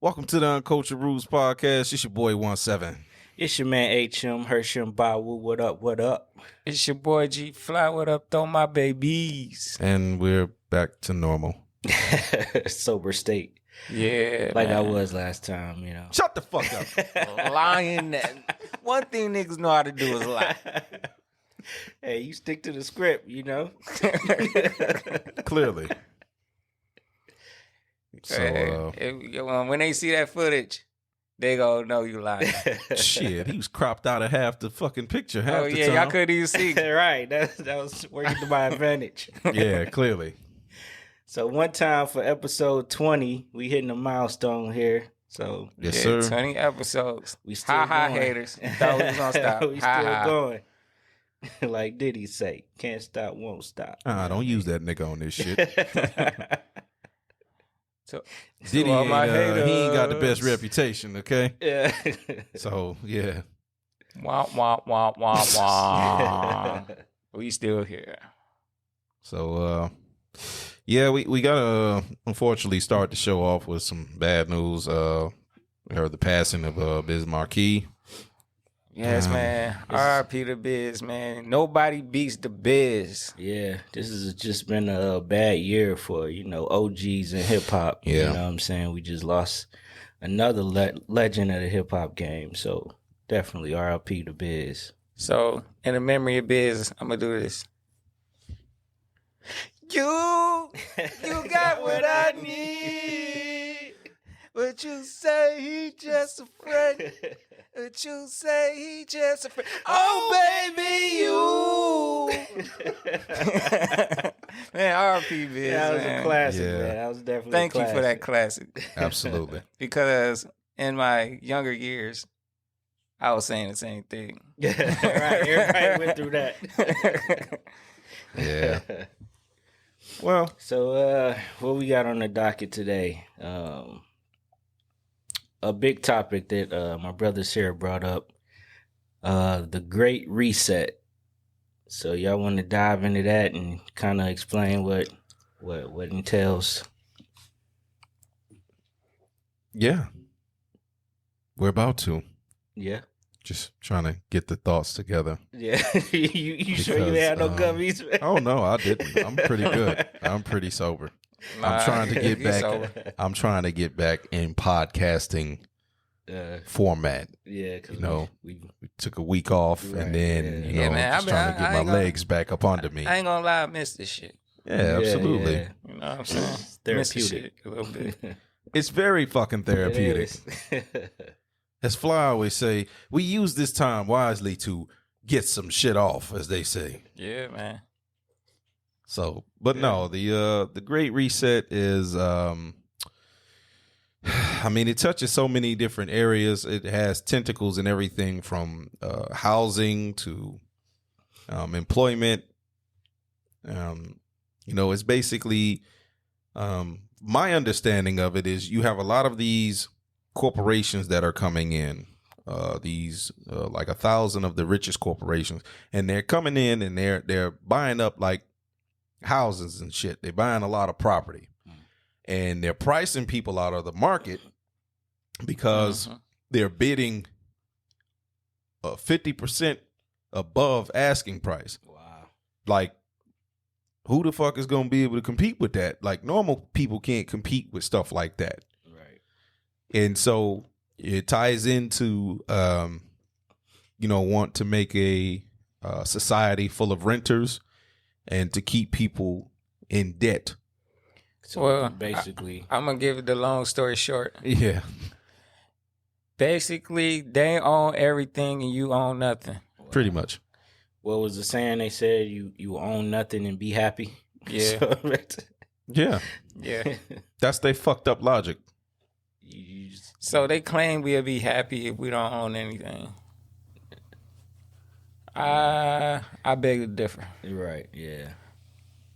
Welcome to the Uncultured Rules podcast. It's your boy 17. It's your man H.M. Hersham Bawu. What up? What up? It's your boy G Fly. What up, though, my babies? And we're back to normal. Sober state. Yeah, like man. I was last time, you know. Shut the fuck up. Lying. One thing niggas know how to do is lie. Hey, you stick to the script, you know. Clearly. So, when they see that footage, they gonna know you lying. shit, he was cropped out of half the fucking picture. Half Oh the yeah, time. y'all couldn't even see. Right, that was working to my advantage. Yeah, clearly. So one time for episode 20, we hitting a milestone here. So Yes, Yeah, sir. 20 episodes. we still Ha going. haters. Thought we was gonna stop. We Ha, still ha. going. Like Diddy say, can't stop, won't stop. Don't use that nigga on this shit. So, Diddy all my he ain't got the best haters. reputation, okay? Yeah. So, yeah. Wah, wah, wah, wah, wah. We still here. So, yeah, we gotta unfortunately start the show off with some bad news. We heard the passing of Biz Markie. Yes, man. R.I.P. to Biz, man. Nobody beats the Biz. Yeah, this has just been a bad year for, OGs in hip hop. Yeah. You know what I'm saying? We just lost another legend of the hip hop game. So definitely R.I.P. to Biz. So, in the memory of Biz, I'm going to do this. You got what I need. But you say he just a friend. But you say he just a friend. Oh, baby, you. Man, R.I.P. Biz, That was man. a classic, Yeah. man. That was definitely Thank a you for that classic. Absolutely. Because in my younger years, I was saying the same thing. Right, everybody went through that. Yeah. Well, So, what we got on the docket today? A big topic that my brother Sarah brought up, the Great Reset. So, y'all want to dive into that and kind of explain what entails? yeah. We're about to. Yeah. Just trying to get the thoughts together. Yeah. you sure you Because, had no gummies, man? Oh, no, I didn't. I'm pretty good. I'm pretty sober. I'm trying to get he's back. sober. I'm trying to get back in podcasting format. Yeah, because We took a week off, Right, and then yeah. Yeah, man, just trying to get I my ain't gonna- legs back up under me. I ain't gonna lie, I missed this shit. Yeah, absolutely. Yeah. You know what I'm saying? Miss this Therapeutic. shit a little bit. It's very fucking therapeutic. As Fly always say, we use this time wisely to get some shit off, as they say. Yeah, man. So, but no, the Great Reset is, I mean, it touches so many different areas. It has tentacles in everything from housing to employment. It's basically, my understanding of it is you have a lot of these corporations that are coming in, like 1,000 of the richest corporations, and they're coming in and they're buying up like houses and shit. They're buying a lot of property, and they're pricing people out of the market because they're bidding 50% above asking price. Wow. Like, who the fuck is going to be able to compete with that? Like, normal people can't compete with stuff like that. Right. And so it ties into, want to make a society full of renters and to keep people in debt. So Well, basically, I'm gonna give it the long story short. Yeah. Basically, they own everything and you own nothing. Pretty much. what was the saying they said? You own nothing and be happy. Yeah. Yeah. Yeah. That's their fucked up logic. you just, So they claim we'll be happy if we don't own anything. I beg to differ. right. Yeah.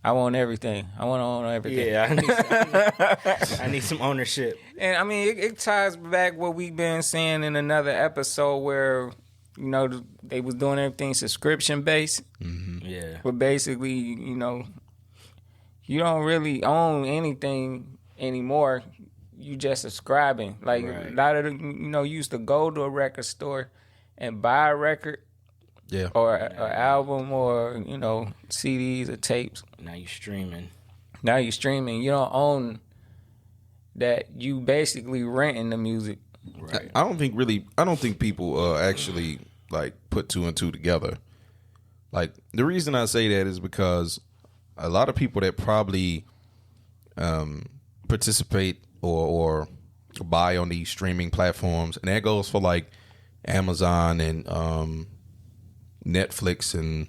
I want everything. I want to own everything. Yeah. I need some ownership. And I mean, it ties back what we've been saying in another episode where, they was doing everything subscription based. Mm-hmm. Yeah. But basically, you don't really own anything anymore. you just subscribing. Like a lot of you used to go to a record store and buy a record. Yeah. Or an album or, CDs or tapes. Now you're streaming. You don't own that. You basically renting the music. Right. I don't think people actually like put two and two together. Like the reason I say that is because a lot of people that probably participate or buy on these streaming platforms, and that goes for like Amazon and Netflix and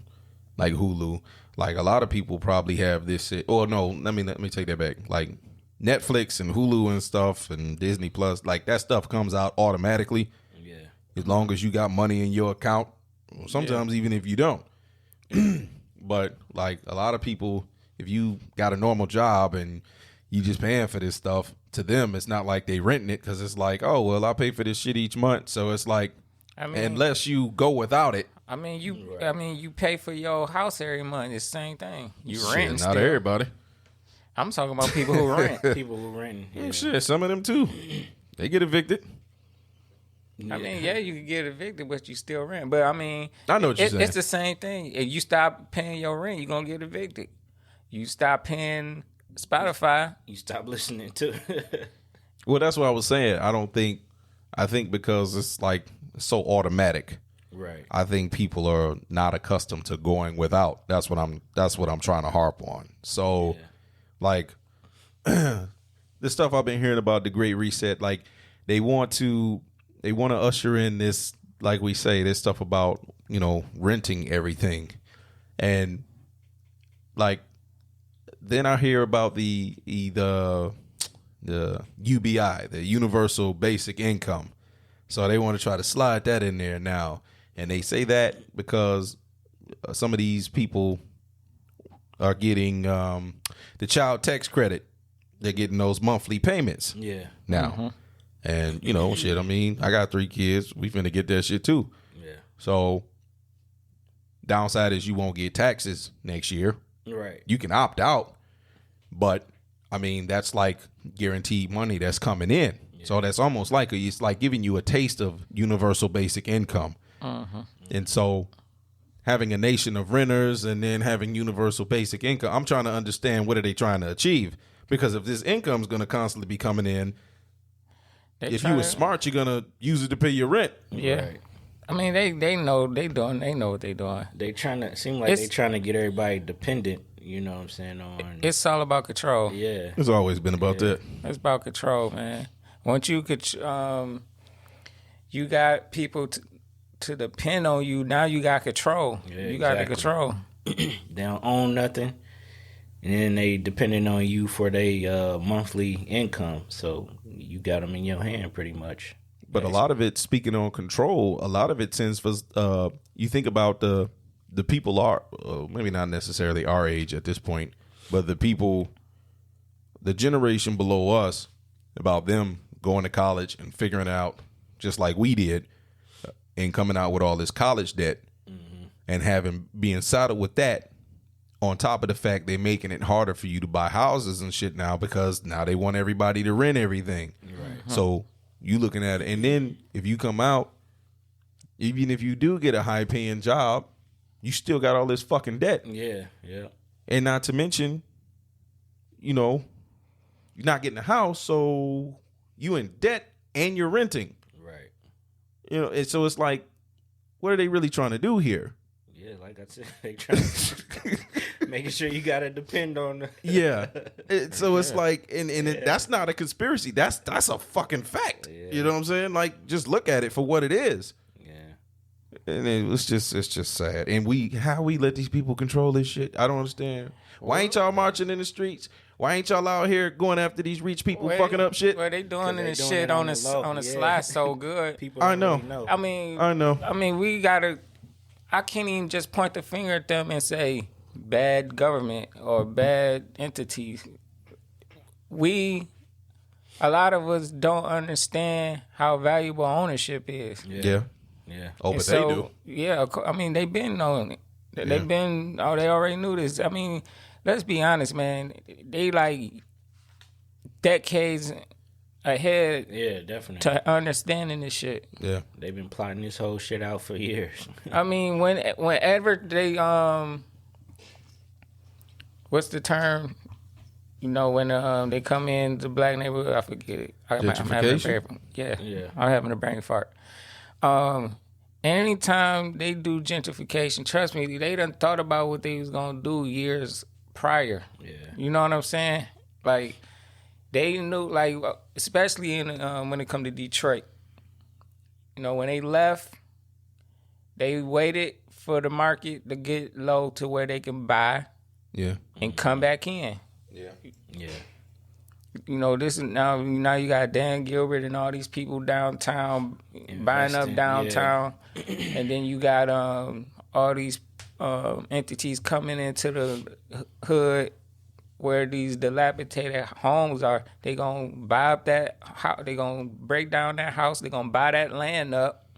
like Hulu. Like a lot of people probably have this. Or no, let me take that back. Like Netflix and Hulu and stuff and Disney Plus, like that stuff comes out automatically. Yeah. As long as you got money in your account. Sometimes even if you don't. But like a lot of people, if you got a normal job and you just paying for this stuff, to them it's not like they renting it because it's like, oh well, I pay for this shit each month. So it's like, unless you go without it. You pay for your house every month. It's the same thing. You rent. Not everybody. I'm talking about people who rent. People who rent. Yeah. Shit, some of them too. They get evicted. I mean, yeah, you can get evicted, but you still rent. But I mean, I know what you're saying. It's the same thing. If you stop paying your rent, you're gonna get evicted. You stop paying Spotify, you stop listening to. Well, that's what I was saying. I think because it's like so automatic. Right. I think people are not accustomed to going without. That's what I'm trying to harp on. So, like, the stuff I've been hearing about the Great Reset, like they want to usher in this, like we say, this stuff about renting everything, and like then I hear about the UBI, the Universal Basic Income. So they want to try to slide that in there now. And they say that because some of these people are getting the child tax credit. They're getting those monthly payments. Yeah. Now. Mm-hmm. And, shit, I mean, I got 3 kids. We finna get that shit too. Yeah. So downside is you won't get taxes next year. Right. You can opt out. But, I mean, that's like guaranteed money that's coming in. Yeah. So that's almost like it's like giving you a taste of universal basic income. Uh-huh. And so having a nation of renters and then having universal basic income, I'm trying to understand what are they trying to achieve? Because if this income is going to constantly be coming in, if you were smart, you're going to use it to pay your rent. Yeah. Right. I mean, they know what they're doing. They trying to seem like they trying to get everybody dependent. You know what I'm saying? It's all about control. Yeah, it's always been about that. It's about control, man. Once you could, you got people to depend on you. Now you got control. Yeah, you got the control. They don't own nothing, and then they depending on you for their monthly income. So you got them in your hand pretty much. But a lot of it, speaking on control, a lot of it tends for you think about the people are maybe not necessarily our age at this point, but the people, the generation below us, about them going to college and figuring out just like we did, and coming out with all this college debt, mm-hmm. and being saddled with that, on top of the fact they're making it harder for you to buy houses and shit now because now they want everybody to rent everything. Right. So you looking at it, and then if you come out, even if you do get a high paying job, you still got all this fucking debt. Yeah, yeah. And not to mention, you're not getting a house, so you in debt and you're renting. Right. And so it's like, what are they really trying to do here? Yeah, like I said, they trying to making sure you got to depend on. Yeah. So it's like, and that's not a conspiracy. That's a fucking fact. Yeah. You know what I'm saying? Like, just look at it for what it is. And it's just sad. And how we let these people control this shit, I don't understand. Why ain't y'all marching in the streets? Why ain't y'all out here going after these rich people fucking up shit? Well, they doing this shit on the slide so good. People I know. Really know. I mean, we gotta. I can't even just point the finger at them and say bad government or bad entities. A lot of us don't understand how valuable ownership is. Yeah. Yeah. Oh, but they do. Yeah. I mean, they've been knowing it. They've been, they already knew this. I mean, let's be honest, man. They like decades Yeah, definitely. to understanding this shit. Yeah. They've been plotting this whole shit out for years. I mean, whenever they what's the term? You know, when they come in the black neighborhood, I forget it. Gentrification? Yeah. I'm having a brain fart. Anytime they do gentrification, trust me, they done thought about what they was gonna do years prior. Yeah. You know what I'm saying? Like they knew, like especially in when it come to Detroit. You know, when they left, they waited for the market to get low to where they can buy Yeah. and come back in. Yeah. Yeah. You know, this is now you got Dan Gilbert and all these people downtown buying up downtown, and then you got all these entities coming into the hood where these dilapidated homes are. They gonna buy up that house. They gonna break down that house. They gonna buy that land up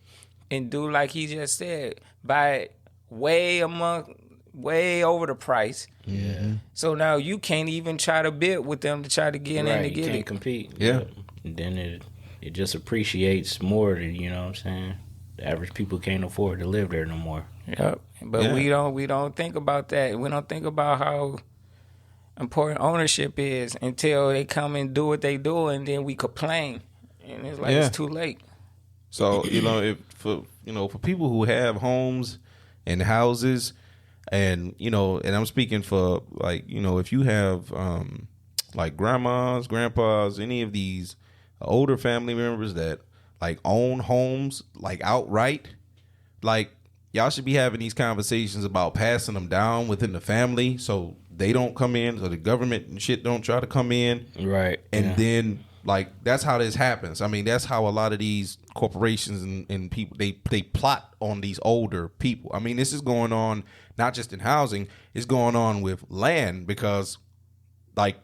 and do like he just said, buy it way over the price. Yeah. So now you can't even try to bid with them to try to get in to You get can't it. compete. Yeah. And then it just appreciates more than, you know what I'm saying? The average people can't afford to live there no more. Yep. But we don't think about that. We don't think about how important ownership is until they come and do what they do, and then we complain, and it's like it's too late. So for people who have homes and houses, and and I'm speaking for if you have like grandmas, grandpas, any of these older family members that like own homes like outright, like y'all should be having these conversations about passing them down within the family so they don't come in, so the government and shit don't try to come in. Right. And then like that's how this happens. I mean, that's how a lot of these corporations and people they plot on these older people. I mean, this is going on not just in housing, it's going on with land, because like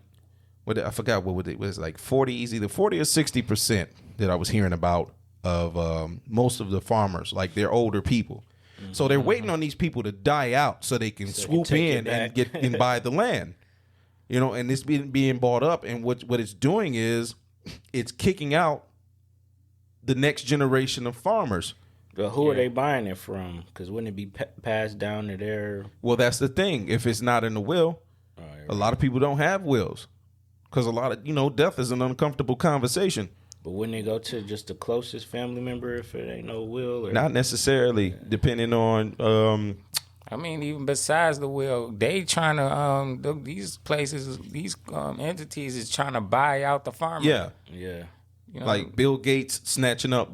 I forgot what it was, like 40, either 40 or 60% that I was hearing about of most of the farmers, like they're older people. So they're waiting on these people to die out so they can swoop in and get and buy the land. And this being bought up, and what it's doing is it's kicking out the next generation of farmers. But who are they buying it from? Because wouldn't it be passed down to their... Well, that's the thing. If it's not in the will, a lot of people don't have wills, because a lot of, death is an uncomfortable conversation. But wouldn't they go to just the closest family member if it ain't no will? Or? Not necessarily, depending on... I mean, even besides the will, they trying to these places, these entities is trying to buy out the farmers. Yeah. Like Bill Gates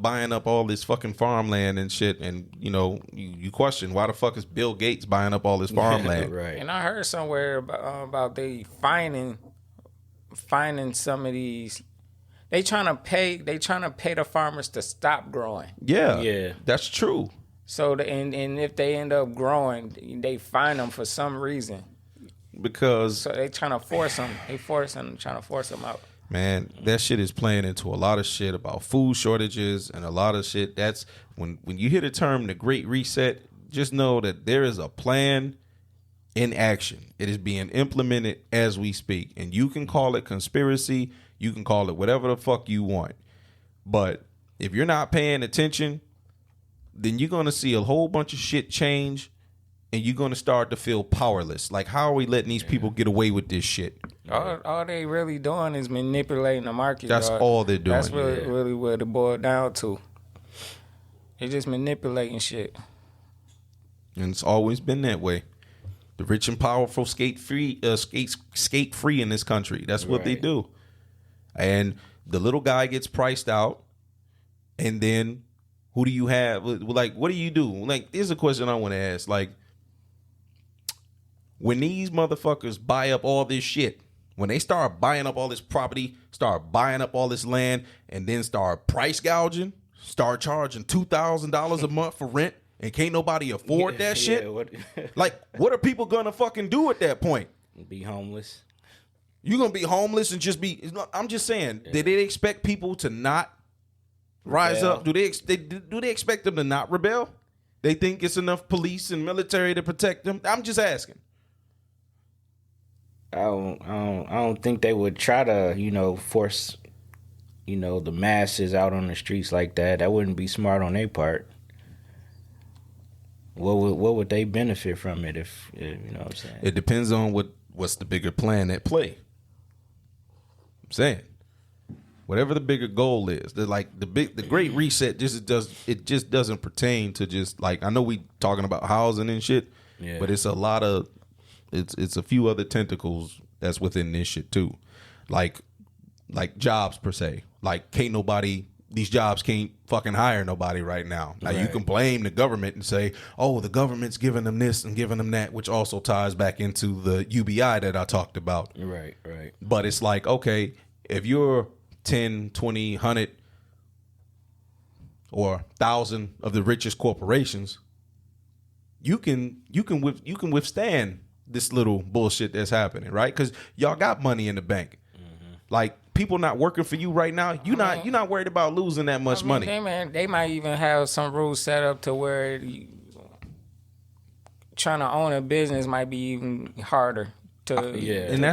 buying up all this fucking farmland and shit, and you question why the fuck is Bill Gates buying up all this farmland? Right. And I heard somewhere about they finding some of these. They trying to pay the farmers to stop growing. Yeah. That's true. So and if they end up growing, they fine them for some reason. Because so they trying to force them. Trying to force them out. Man, that shit is playing into a lot of shit about food shortages and a lot of shit. That's when you hear the term the Great Reset, just know that there is a plan in action. It is being implemented as we speak. And you can call it conspiracy, you can call it whatever the fuck you want. But if you're not paying attention, then you're going to see a whole bunch of shit change, and you're going to start to feel powerless. Like, how are we letting these people get away with this shit? All they really doing is manipulating the market. That's all they're doing. That's really what it boiled down to. They're just manipulating shit. And it's always been that way. The rich and powerful skate free in this country. That's what they do. And the little guy gets priced out, and then who do you have? Like, what do you do? Like, here's a question I want to ask. Like, when these motherfuckers buy up all this shit, when they start buying up all this property, start buying up all this land, and then start price gouging, start charging $2,000 a month for rent, and can't nobody afford that shit? Like, what are people gonna fucking do at that point? Be homeless. You gonna be homeless and just be? I'm just saying. Did they expect people to not rise up? Do they expect them to not rebel? They think it's enough police and military to protect them? I'm just asking. I don't think they would try to, force the masses out on the streets like that. That wouldn't be smart on their part. What would they benefit from it if you know what I'm saying? It depends on what's the bigger plan at play. I'm saying, whatever the bigger goal is, the Great Reset just doesn't pertain to just like, I know we talking about housing and shit, but it's a few other tentacles that's within this shit too, like jobs per se. Like these jobs can't fucking hire nobody right now. Now you can blame the government and say, oh, the government's giving them this and giving them that, which also ties back into the UBI that I talked about. Right. But it's like, okay, if you're 10, 20, 100 or 1,000 of the richest corporations, you can withstand this little bullshit that's happening, right? Because y'all got money in the bank. Like, people not working for you right now, you're not worried about losing that much money. They might even have some rules set up to where trying to own a business might be even harder to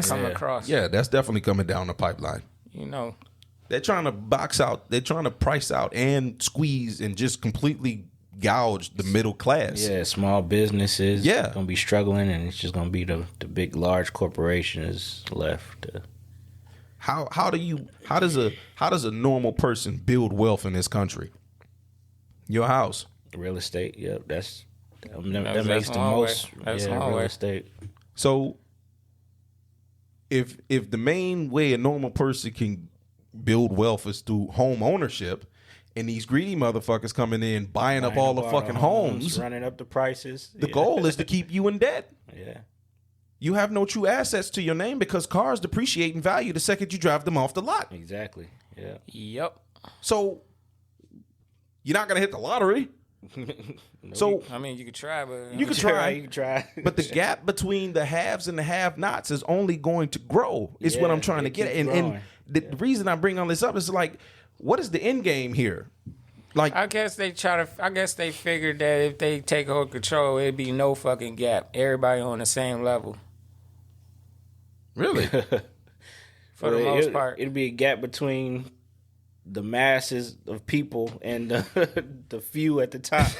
come across. Yeah, that's definitely coming down the pipeline. They're trying to box out, they're trying to price out and squeeze and just completely gouge the middle class. Yeah, small businesses going to be struggling, and it's just going to be the big, large corporations left. How does a normal person build wealth in this country? Your house, real estate. Yep, that makes the most. Real estate. So, if the main way a normal person can build wealth is through home ownership, and these greedy motherfuckers coming in buying up all the fucking homes, running up the prices, the goal is to keep you in debt. Yeah. You have no true assets to your name because cars depreciate in value the second you drive them off the lot. Exactly. Yeah. Yep. So you're not gonna hit the lottery. No, So I mean, you could try, but you could try. You could try. But the gap between the haves and the have-nots is only going to grow. Is what I'm trying to get at. And the reason I bring all this up is like, what is the end game here? Like, I guess they figured that if they take over control, it'd be no fucking gap. Everybody on the same level. Really? For the most part. It'd be a gap between the masses of people and the few at the top.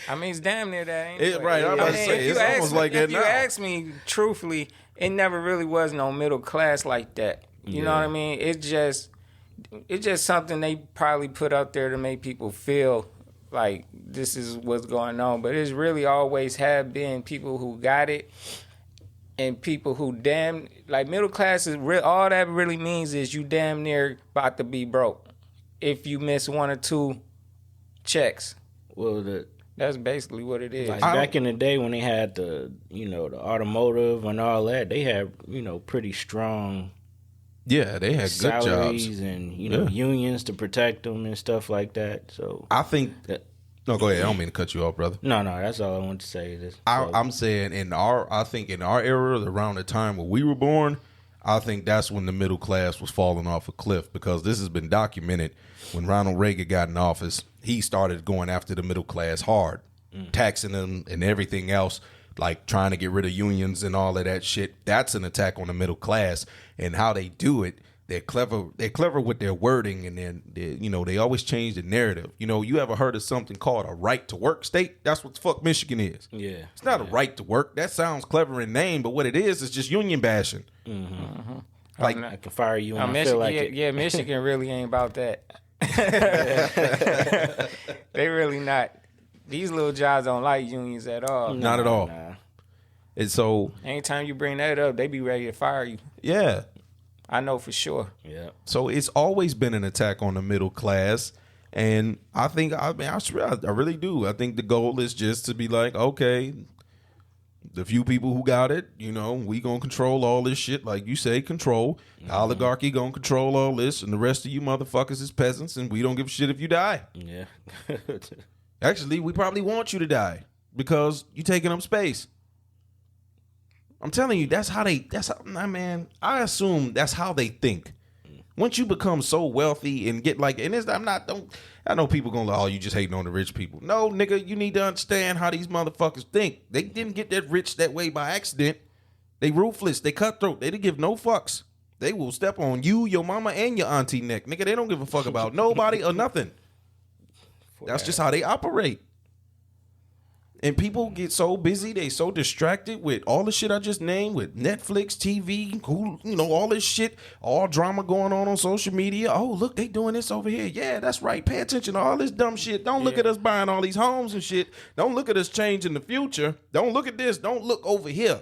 I mean, it's damn near that, ain't it? Right, I'm about to say, it's almost like that now. If you ask me truthfully, it never really was no middle class like that. You know what I mean? It's just something they probably put up there to make people feel like this is what's going on. But it's really always have been people who got it and people who middle class is real. All that really means is you damn near about to be broke if you miss one or two checks. Well, that's basically what it is. Like back in the day when they had the automotive and all that, they had pretty strong. Yeah, they had good salaries jobs and unions to protect them and stuff like that. So I think that. No, go ahead. I don't mean to cut you off, brother. No, that's all I want to say. I'm saying in our era, around the time when we were born, I think that's when the middle class was falling off a cliff, because this has been documented. When Ronald Reagan got in office, he started going after the middle class hard, taxing them and everything else, like trying to get rid of unions and all of that shit. That's an attack on the middle class, and how they do it. They're clever. They're clever with their wording, and then they always change the narrative. You ever heard of something called a right to work state? That's what the fuck Michigan is. Yeah, it's not a right to work. That sounds clever in name, but what it is just union bashing. Mm-hmm. Like, I can fire you when I Michigan, feel like it. Yeah, Michigan really ain't about that. They really not. These little jobs don't like unions at all. Not at all. Nah. And so anytime you bring that up, they be ready to fire you. Yeah. I know for sure. Yeah. So it's always been an attack on the middle class, and I really do. I think the goal is just to be like, okay, the few people who got it, we gonna control all this shit, like you say, control. The oligarchy gonna control all this, and the rest of you motherfuckers is peasants, and we don't give a shit if you die. Yeah. Actually, we probably want you to die because you taking up space. I'm telling you, I assume that's how they think. Once you become so wealthy and get I know people gonna you just hating on the rich people. No, nigga, you need to understand how these motherfuckers think. They didn't get that rich that way by accident. They ruthless, they cutthroat, they didn't give no fucks. They will step on you, your mama, and your auntie neck. Nigga, they don't give a fuck about nobody or nothing. That's just how they operate. And people get so busy, they so distracted with all the shit I just named, with Netflix, TV, all this shit, all drama going on social media. Oh, look, they doing this over here. Yeah, that's right. Pay attention to all this dumb shit. Don't look at us buying all these homes and shit. Don't look at us changing the future. Don't look at this. Don't look over here.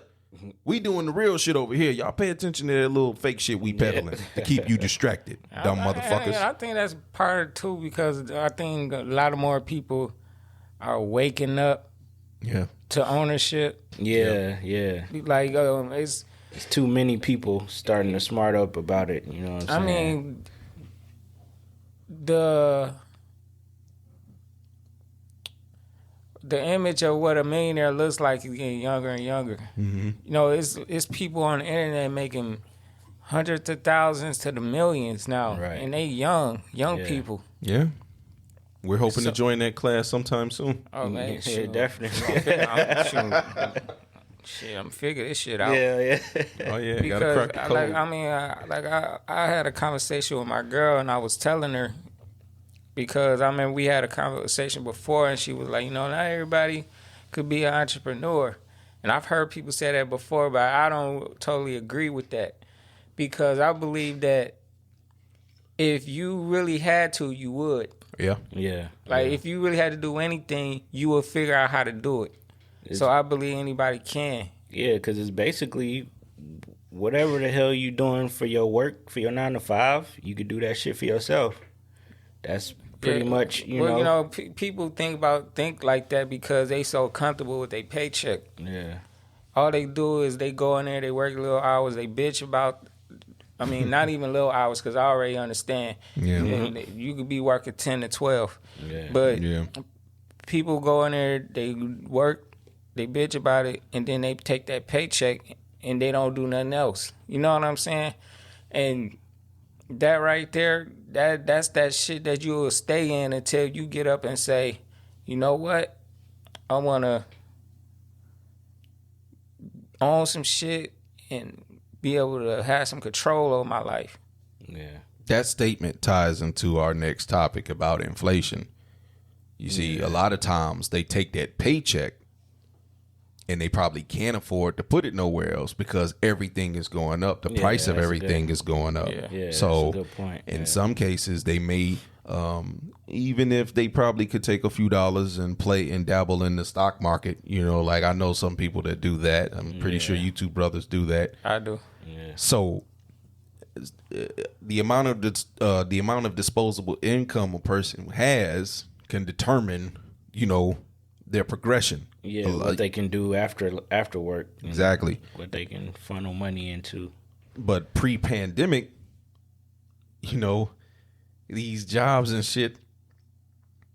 We doing the real shit over here. Y'all pay attention to that little fake shit we peddling to keep you distracted, dumb motherfuckers. I think that's part of it too, because I think a lot of more people are waking up to ownership. Yeah. Like it's too many people starting to smart up about it. You know what I'm saying? I mean, the image of what a millionaire looks like is getting younger and younger. Mm-hmm. You know, it's people on the internet making hundreds of thousands to the millions now, right. And they young people. Yeah. We're hoping to join that class sometime soon. Oh man, yeah, shoot. definitely. I'm figure this shit out. Yeah. Oh yeah, Because gotta crack the code. I had a conversation with my girl, and I was telling her, because we had a conversation before, and she was like, not everybody could be an entrepreneur, and I've heard people say that before, but I don't totally agree with that, because I believe that if you really had to, you would. Yeah. If you really had to do anything, you would figure out how to do it. So I believe anybody can. Yeah, because it's basically whatever the hell you doing for your work, for your 9 to 5, you could do that shit for yourself. That's pretty much, people think like that because they so comfortable with their paycheck. Yeah. All they do is they go in there, they work little hours, they bitch about. Not even little hours, because I already understand. Yeah. You could be working 10 to 12. Yeah. But people go in there, they work, they bitch about it, and then they take that paycheck and they don't do nothing else. You know what I'm saying? And that right there, that's that shit that you will stay in until you get up and say, you know what? I want to own some shit and be able to have some control over my life. Yeah. That statement ties into our next topic about inflation. You see, a lot of times they take that paycheck and they probably can't afford to put it nowhere else because everything is going up. The price of everything is going up. Yeah, so that's a good point. in some cases they may, even if they probably could take a few dollars and play and dabble in the stock market, like I know some people that do that. I'm pretty sure you two brothers do that. I do. Yeah. So the amount of disposable income a person has can determine, their progression. Yeah, what they can do after work. Exactly. What they can funnel money into. But pre-pandemic, these jobs and shit,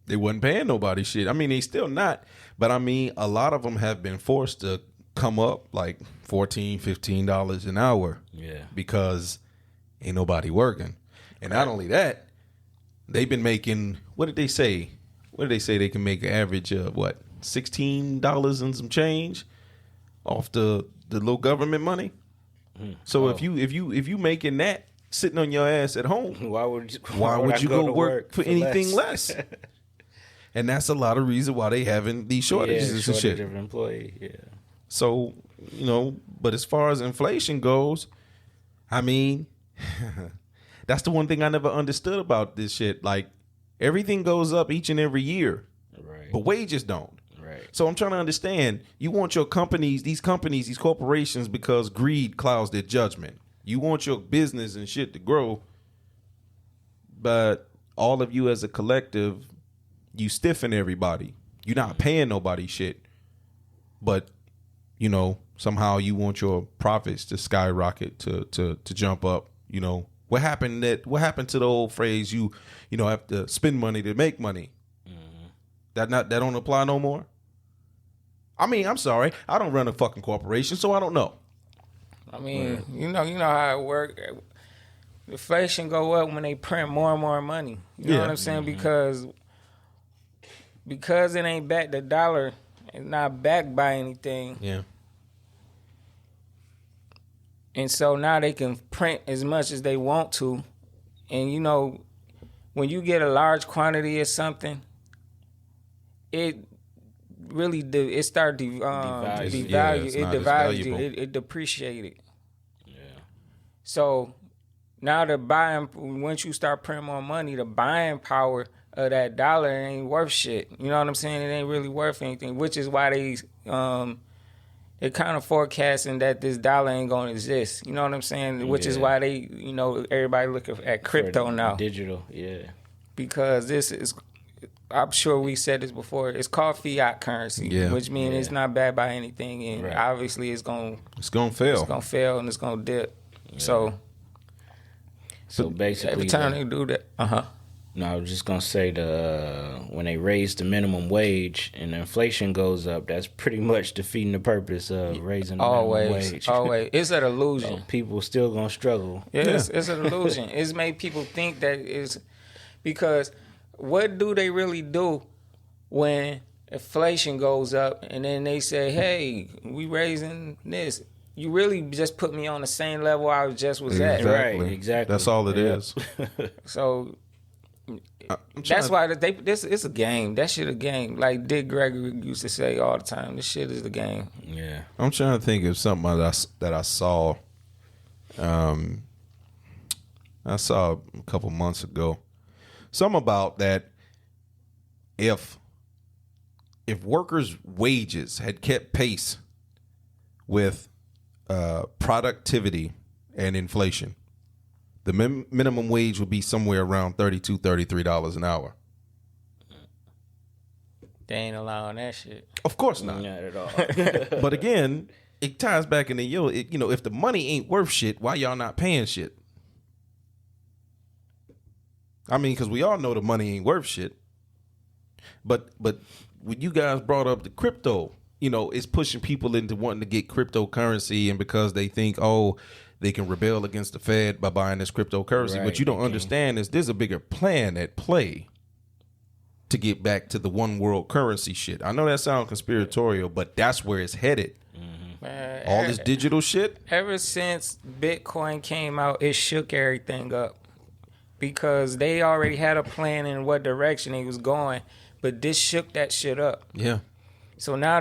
they wasn't paying nobody shit. They still not. But a lot of them have been forced to come up like $14, $15 an hour. Yeah. Because ain't nobody working. And not only that, they've been making, what did they say? They can make an average of what? $16 and some change off the little government money. So if you making that sitting on your ass at home, why would you go work for anything less? And that's a lot of reason why they having these shortages and shit. Of employee, yeah. So, but as far as inflation goes, that's the one thing I never understood about this shit. Like, everything goes up each and every year, right? But wages don't. Right. So I'm trying to understand. You want your these corporations, because greed clouds their judgment. You want your business and shit to grow, but all of you as a collective, you stiffen everybody. You're not paying nobody shit, but somehow you want your profits to skyrocket, to jump up. What happened to the old phrase, you have to spend money to make money? That don't apply no more? I'm sorry, I don't run a fucking corporation, so I don't know. You know how it works. Inflation go up when they print more and more money. You know what I'm saying? Because it ain't backed, the dollar is not backed by anything. Yeah. And so now they can print as much as they want to. And, you know, when you get a large quantity of something, it really it starts devalue. Yeah, it's it not as devalues valuable. it depreciated. Yeah. So now the buying, once you start printing more money, the buying power of that dollar ain't worth shit. You know what I'm saying? It ain't really worth anything, which is why they're kind of forecasting that this dollar ain't gonna exist. You know what I'm saying? Which is why they, you know, everybody looking at crypto now. Digital, yeah. Because this is, I'm sure we said this before, it's called fiat currency, which means it's not backed by anything, and obviously it's gonna fail. It's gonna fail and it's gonna dip. Yeah. So basically, every time they do that, No, I was just gonna say when they raise the minimum wage and the inflation goes up, that's pretty much defeating the purpose of raising the minimum wage. Always, it's an illusion. So people still gonna struggle. Yeah, it's an illusion. It's made people think that it's because what do they really do when inflation goes up and then they say, "Hey, we raising this." You really just put me on the same level I just was at. Right? Exactly. That's all it is. So. That's why this it's a game. That shit a game. Like Dick Gregory used to say all the time. This shit is the game. Yeah. I'm trying to think of something that I saw. I saw a couple months ago. Something about that. If workers' wages had kept pace with productivity and inflation, the minimum wage would be somewhere around $32, $33 an hour. They ain't allowing that shit. Of course not. Not at all. But again, it ties back into if the money ain't worth shit, why y'all not paying shit? I mean, because we all know the money ain't worth shit. But when you guys brought up the crypto, it's pushing people into wanting to get cryptocurrency, and because they think, they can rebel against the Fed by buying this cryptocurrency. Right, what you don't understand is there's a bigger plan at play to get back to the one world currency shit. I know that sounds conspiratorial, but that's where it's headed. Mm-hmm. Man, all this digital shit. Ever since Bitcoin came out, it shook everything up because they already had a plan in what direction he was going, but this shook that shit up. Yeah. So now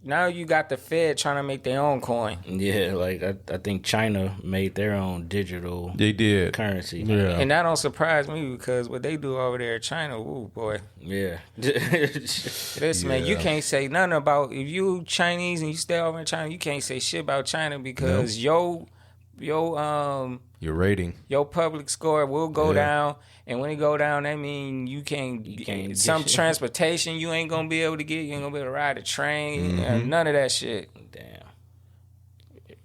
now you got the Fed trying to make their own coin. Yeah, like I think China made their own digital They did. currency. Yeah. And that don't surprise me because what they do over there in China, ooh, boy. Yeah. Listen, man, you can't say nothing about, if you Chinese and you stay over in China, you can't say shit about China because your rating, your public score will go down. And when it go down, that mean you can't some transportation you ain't gonna be able to get. You ain't gonna be able to ride a train. None of that shit. Damn.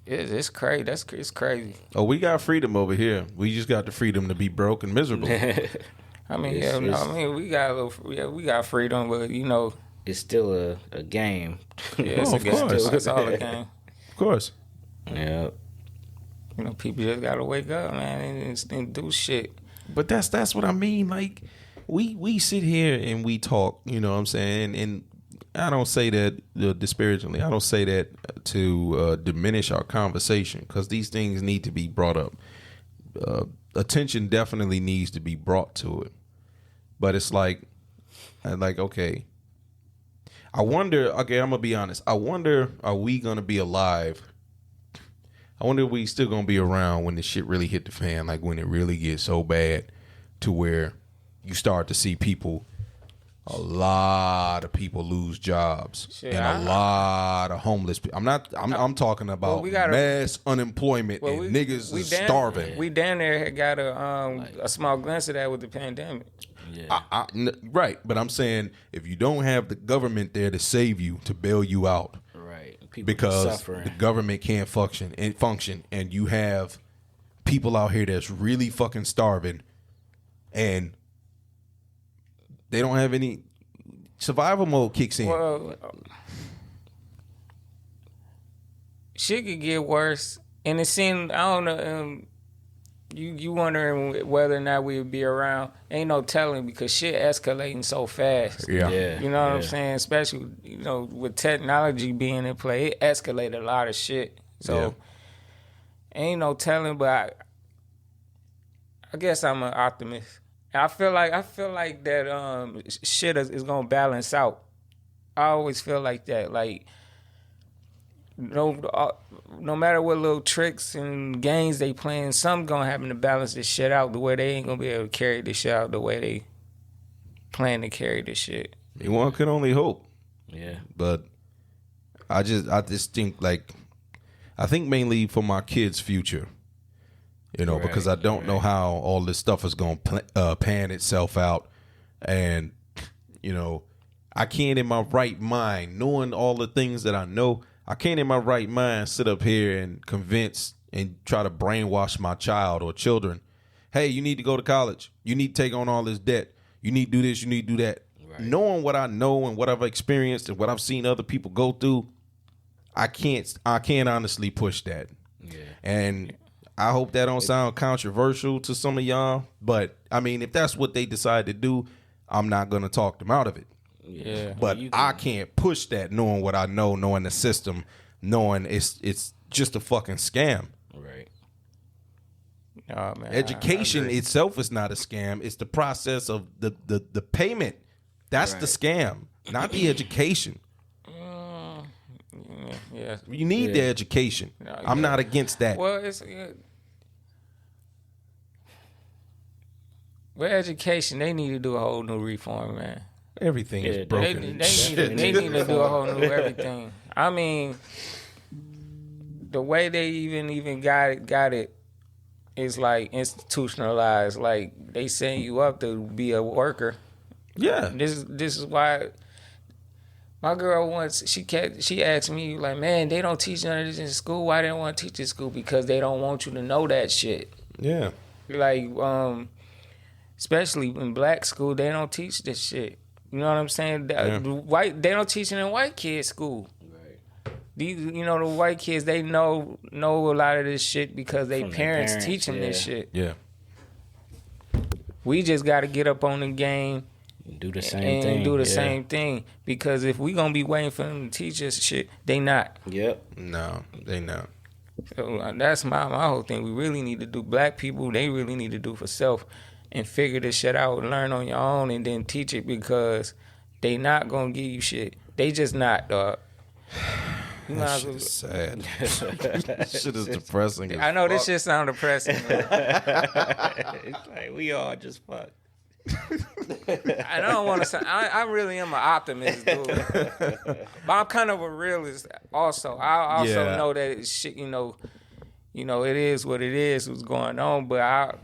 It's crazy. It's crazy. Oh, we got freedom over here. We just got the freedom to be broke and miserable. I mean, we got freedom, but it's still a game. It's a game. It's all a game. Of course. Yeah. People just gotta wake up, man, and do shit. But that's what I mean. Like, we sit here and we talk, you know what I'm saying? And I don't say that disparagingly. I don't say that to diminish our conversation, because these things need to be brought up. Attention definitely needs to be brought to it. But it's like, okay. I wonder, okay, I'm going to be honest. I wonder, are we going to be alive? I wonder if we still gonna be around when this shit really hit the fan, like when it really gets so bad to where you start to see a lot of people lose jobs and a lot of homeless people. I'm talking about mass unemployment and niggas is starving. We down there got a small glimpse of that with the pandemic. Yeah. Right, but I'm saying if you don't have the government there to save you, to bail you out. People because the government can't function, and you have people out here that's really fucking starving, and they don't have any survival mode kicks in. Well, shit could get worse, and it seemed, I don't know. You wondering whether or not we would be around? Ain't no telling, because shit escalating so fast. Yeah. You know what I'm saying? Especially with technology being in play, it escalated a lot of shit. So ain't no telling, but I guess I'm an optimist. I feel like that shit is gonna balance out. I always feel like that. Like no matter what little tricks and games they playing, some gonna happen to balance this shit out the way they ain't gonna be able to carry this shit out the way they plan to carry this shit. One can only hope. Yeah. But I just think like I think mainly for my kids' future. Right, because I don't know how all this stuff is going to pan itself out. And, I can't in my right mind, knowing all the things that I know, I can't in my right mind sit up here and convince and try to brainwash my child or children. Hey, you need to go to college. You need to take on all this debt. You need to do this. You need to do that. Right. Knowing what I know and what I've experienced and what I've seen other people go through, I can't honestly push that. Yeah. And I hope that don't sound controversial to some of y'all, but I mean, if that's what they decide to do, I'm not gonna talk them out of it. Yeah, but I can't push that, knowing what I know, knowing the system, knowing it's just a fucking scam. Right. Oh, man, Education itself is not a scam. It's the process of the payment. That's the scam, not the education. Yeah. You need the education. I'm not against that. Well, with education, they need to do a whole new reform, man. Everything is broken. They need to do a whole new everything. I mean, the way they even got it is like institutionalized. Like they setting you up to be a worker. Yeah. This is why my girl once she asked me like, man, they don't teach none of this in school. Why they don't want to teach in school? Because they don't want you to know that shit. Yeah. Like especially in black school, they don't teach this shit. You know what I'm saying? Yeah. They don't teach it in white kids' school. Right. These, the white kids, they know a lot of this shit because they parents teach them this shit. Yeah. We just got to get up on the game. Do the same thing. Do the same thing. Because if we going to be waiting for them to teach us shit, they not. Yep. No, they not. So that's my whole thing. We really need to do, black people, they really need to do for self and figure this shit out and learn on your own and then teach it, because they not going to give you shit. They just not, dog. That shit is sad. Shit is depressing. I know this shit sound depressing. It's like we all just fucked. I don't want to say. I really am an optimist, dude. But I'm kind of a realist also. I also know that shit. It is what it is. What's going on? But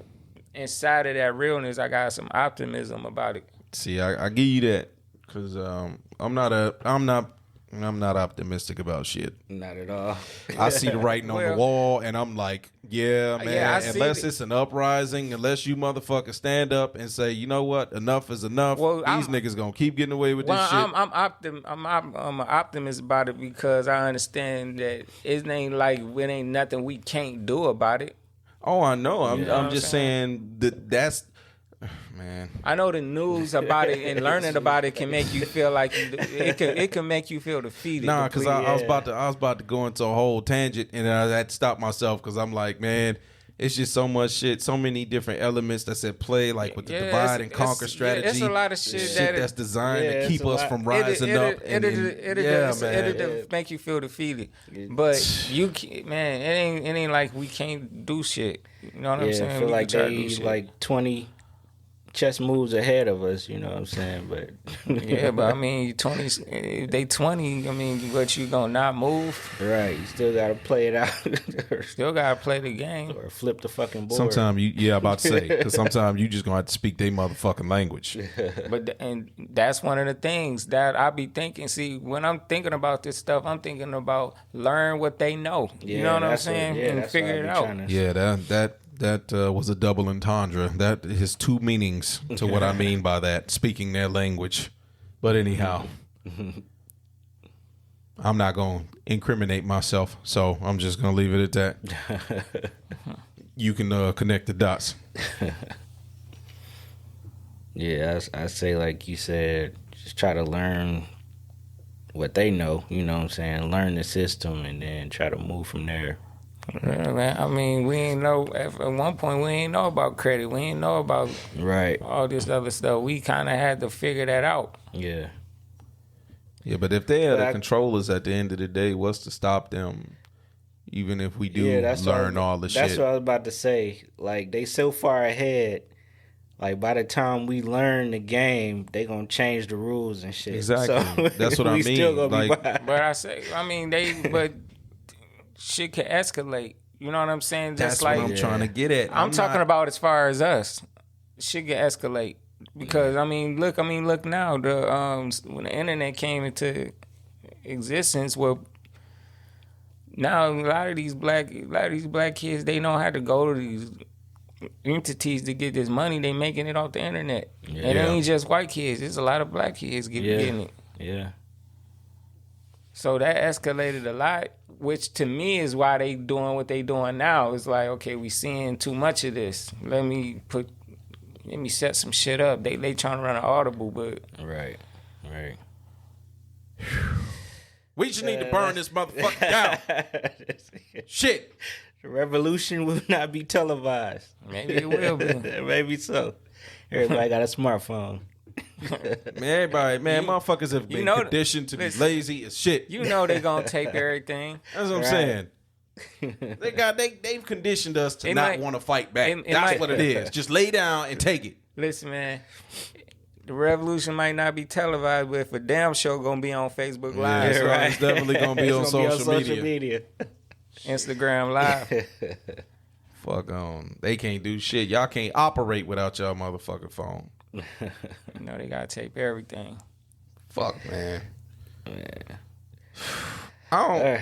inside of that realness, I got some optimism about it. See, I give you that, because I'm not optimistic about shit. Not at all. I see the writing on the wall, and I'm like, yeah, man. Unless it's an uprising, unless you motherfuckers stand up and say, you know what, enough is enough. These niggas gonna keep getting away with this shit. I'm an optimist about it, because I understand that it ain't like it ain't nothing we can't do about it. Oh, I know. I'm just saying that's. Man, I know the news about it and learning about it can make you feel like it can make you feel defeated. Nah, because I was about to go into a whole tangent, and I had to stop myself, because I'm like, man, it's just so much shit, so many different elements that's at play, like with the divide and conquer strategy. It's a lot of shit that's designed to keep us from rising up. It'll make you feel defeated, but man, it ain't like we can't do shit. You know what I'm saying? I feel like they like 20 chess moves ahead of us, you know what I'm saying? But yeah, but I mean, they 20. I mean, but you gonna not move? Right, you still gotta play it out. Still gotta play the game or flip the fucking board. Sometimes I'm about to say, because sometimes you just gonna have to speak their motherfucking language. And that's one of the things that I be thinking. See, when I'm thinking about this stuff, I'm thinking about learn what they know. You know what I'm saying? And figure it out. Yeah, that was a double entendre. That is two meanings to what I mean by that, speaking their language. But anyhow, I'm not going to incriminate myself, so I'm just going to leave it at that. You can connect the dots. Yeah, I say, like you said, just try to learn what they know, you know what I'm saying? Learn the system and then try to move from there. Yeah, man. I mean, we ain't know at one point we ain't know about credit. We ain't know about all this other stuff. We kind of had to figure that out. Yeah. Yeah, but if they are the controllers at the end of the day, what's to stop them? Even if we do learn all the shit. That's what I was about to say. Like, they so far ahead. Like, by the time we learn the game, they gonna change the rules and shit. Exactly. So, that's what I mean. Still gonna like, be behind. But shit can escalate. You know what I'm saying? Just that's like what I'm trying to get at. I'm talking about as far as us. Shit can escalate. Because look now. When the internet came into existence, now a lot of these black kids, they know how to go to these entities to get this money. They making it off the internet, and it ain't just white kids. There's a lot of black kids getting it. Yeah. So that escalated a lot, which to me is why they doing what they doing now. It's like, okay, we seeing too much of this. Let me set some shit up. They trying to run an audible, but Right. We just need to burn this motherfucker down. Shit. The revolution will not be televised. maybe it will be. Maybe so. Everybody got a smartphone. Motherfuckers have been conditioned to be lazy as shit. You know they gonna tape everything. That's what I'm saying. They've conditioned us to not want to fight back. That's what it is. Just lay down and take it. Listen, man. The revolution might not be televised, but for damn sure gonna be on Facebook Live. Yeah, it's definitely gonna be on social media. Instagram Live. Fuck on. They can't do shit. Y'all can't operate without y'all motherfucking phone. You know they gotta tape everything. Fuck, man.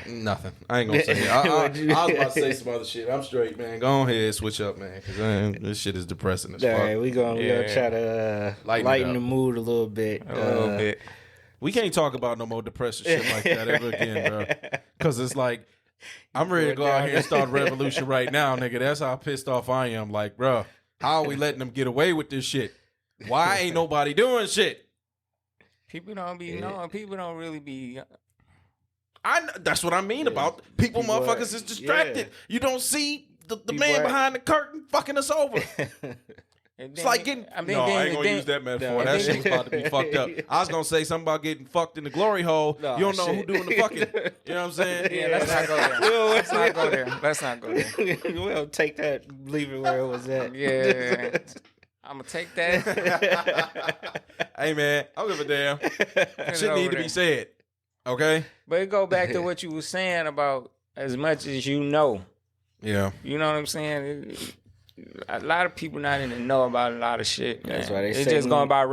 Nothing. I ain't gonna say it. I was about to say some other shit. I'm straight, man. Go ahead, switch up, man, because this shit is depressing as fuck. All right, we gonna try to lighten the mood a little bit. A little bit. We can't talk about no more depressing shit like that ever again, bro. Because it's like, I'm ready to go out here and start a revolution right now, nigga. That's how pissed off I am. Like, bro, how are we letting them get away with this shit? Why ain't nobody doing shit? People don't be knowing. People don't really be. That's what I mean about people motherfuckers is distracted. You don't see the man behind the curtain fucking us over. It's like getting. I ain't gonna use that metaphor. That shit was about to be fucked up. I was gonna say something about getting fucked in the glory hole. You don't know who doing the fucking. You know what I'm saying? Yeah, let's not go there. Let's not go there. We'll take that, leave it where it was at. Yeah. I'm gonna take that. Hey man, I don't give a damn. Shit need to be said. Okay? But it go back to what you were saying about as much as you know. Yeah. You know what I'm saying? A lot of people not in the know about a lot of shit. Man. That's why they say just going by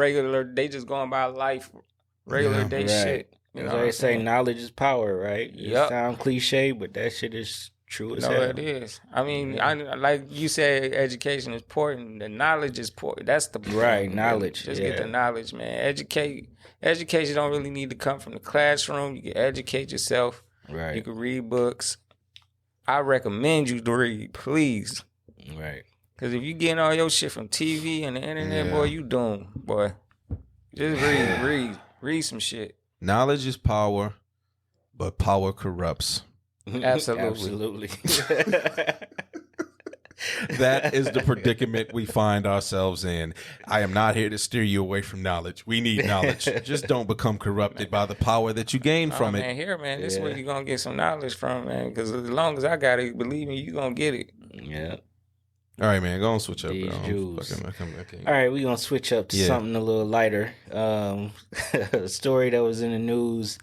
they just going by life, regular day shit. That's why they say knowledge is power, right? It sound cliche, but that shit is true as hell. No, it is. I mean, like you said, education is important. The knowledge is important. That's the right knowledge. Just get the knowledge, man. Education don't really need to come from the classroom. You can educate yourself. Right. You can read books. I recommend you to read, please. Right. Because if you getting all your shit from TV and the internet, boy, you doomed, boy. Just read some shit. Knowledge is power, but power corrupts. Absolutely. That is the predicament we find ourselves in. I am not here to steer you away from knowledge. We need knowledge. Just don't become corrupted by the power that you gain from it. Man, this is where you're going to get some knowledge from, man. Because as long as I got it, believe me, you're going to get it. Yeah. All right, man. Go on, switch up. These Jews. Okay. All right, we're going to switch up to something a little lighter. A story that was in the news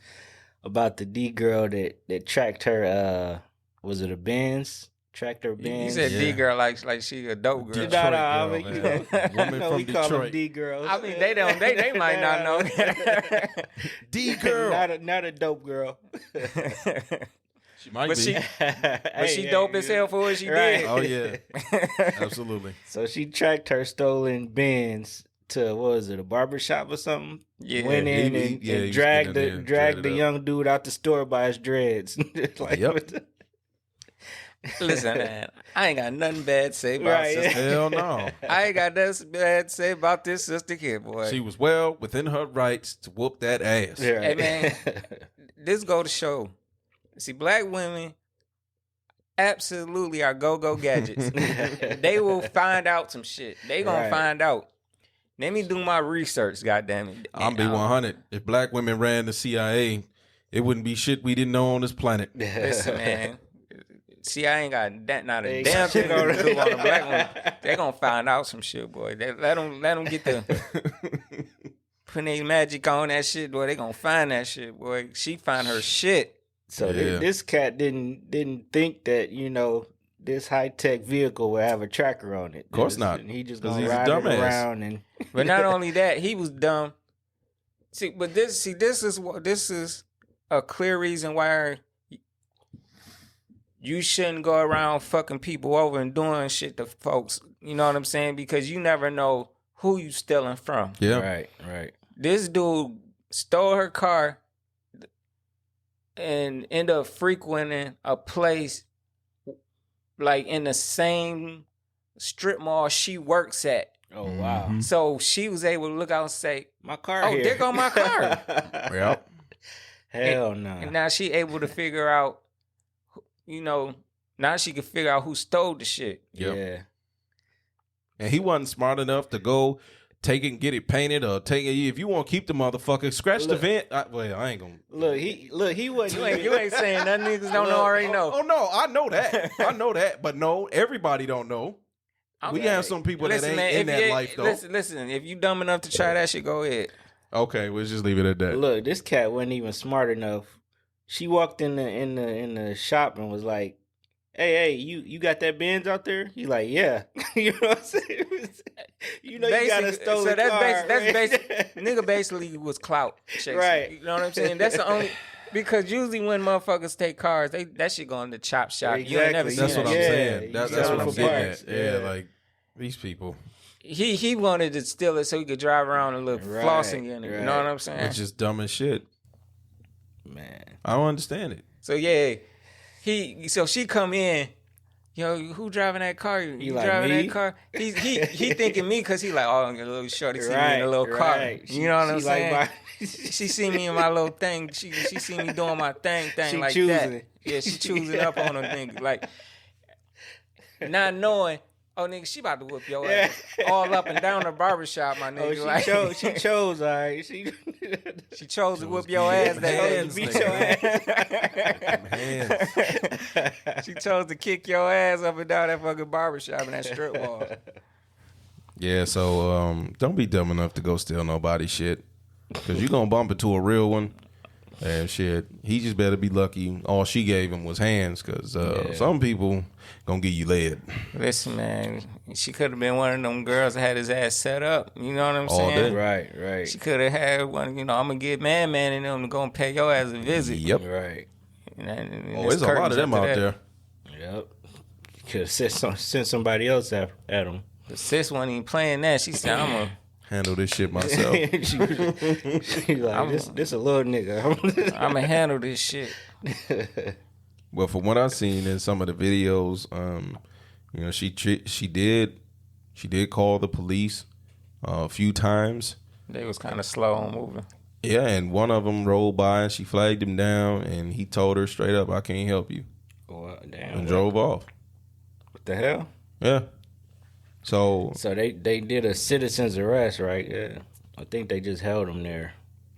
about the D girl that tracked her, was it a Benz? Tracked her Benz. You said D girl like she a dope girl. Detroit girl, I mean, woman from we call Detroit. them D girls. I mean, they might not know. D girl. Not a dope girl. She might be. But she dope as hell for what she did. Oh, yeah. Absolutely. So she tracked her stolen Benz to, what was it, a barbershop or something? Yeah. Went in and dragged the young dude out the store by his dreads. Listen, man, I ain't got nothing bad to say about sister. Hell no. I ain't got nothing bad to say about this sister here, boy. She was well within her rights to whoop that ass. Right. Hey, man, this go to show. See, black women, absolutely are go-go gadgets. They will find out some shit. They gonna find out. Let me do my research, goddammit. I'm be 100. If black women ran the CIA, it wouldn't be shit we didn't know on this planet. Listen, man. See, I ain't got not a damn thing to do on the black one. They gonna find out some shit, boy. Let them get the putting their magic on that shit, boy. They gonna find that shit, boy. She find her shit. So this cat didn't think that, you know, this high tech vehicle would have a tracker on it. Of course not. He just gonna ride it around and. But not only that, he was dumb. This is a clear reason why you shouldn't go around fucking people over and doing shit to folks. You know what I'm saying? Because you never know who you stealing from. Yeah. Right. This dude stole her car and ended up frequenting a place like in the same strip mall she works at. Oh, wow. Mm-hmm. So she was able to look out and say, my car oh, here. there go my car. Yep. Hell no. And now she able to figure out, you know, now she can figure out who stole the shit. Yep. Yeah. And he wasn't smart enough to go take it and get it painted or take it. If you want to keep the motherfucker, scratch the vent. I ain't gonna. Look, he wasn't. You ain't saying nothing niggas don't know already know. Oh no, I know that. I know that. But no, everybody don't know. We have some people that ain't in that life though. Listen, if you dumb enough to try that shit, go ahead. Okay, we'll just leave it at that. Look, this cat wasn't even smart enough. She walked in the shop and was like, Hey, you got that Benz out there? He's like, yeah. You know what I'm saying? You know, you got a stolen car. That's basic. Nigga basically was clout chasing. Right. You know what I'm saying? That's the only, because usually when motherfuckers take cars, that shit go in the chop shop. Exactly. You ain't never seen That's what that I'm shit. saying. That's what I'm getting at. Yeah, like these people. He wanted to steal it so he could drive around and look flossing in it. You know what I'm saying? It's just dumb as shit. Man. I don't understand it. So yeah, so she come in. Yo, who driving that car? You like driving me? that car? He thinking me because he like, oh, a little shorty see me in a little car. You know what I'm saying? She see me in my little thing. She see me doing my thing she like choosing that. it. Yeah, she choosing up on a thing. Like, not knowing, oh, nigga, she about to whoop your ass all up and down the barbershop, my nigga. Oh, she chose, all right. She chose to whoop your ass that hands, day. nigga. She chose to kick your ass up and down that fucking barbershop in that strip mall. Yeah, so don't be dumb enough to go steal nobody's shit. Because you're going to bump into a real one. And shit, he just better be lucky. All she gave him was hands. Because some people going to give you lead. Listen, man, she could have been one of them girls that had his ass set up. You know what I'm All saying? day. Right. She could have had one, you know, I'm going to get man and them to go and pay your ass a visit. Yep. Right. And There's a lot of them out there. Yep. Could have sent somebody else at him. The sis wasn't even playing that. She said, I'm going to handle this shit myself. she like, this a little nigga. I'm going to handle this shit. Well, from what I've seen in some of the videos, you know, she did call the police a few times. They was kind of slow on moving. Yeah, and one of them rolled by and she flagged him down, and he told her straight up, "I can't help you," and drove off. What the hell? Yeah. So they did a citizen's arrest, right? Yeah. I think they just held him there.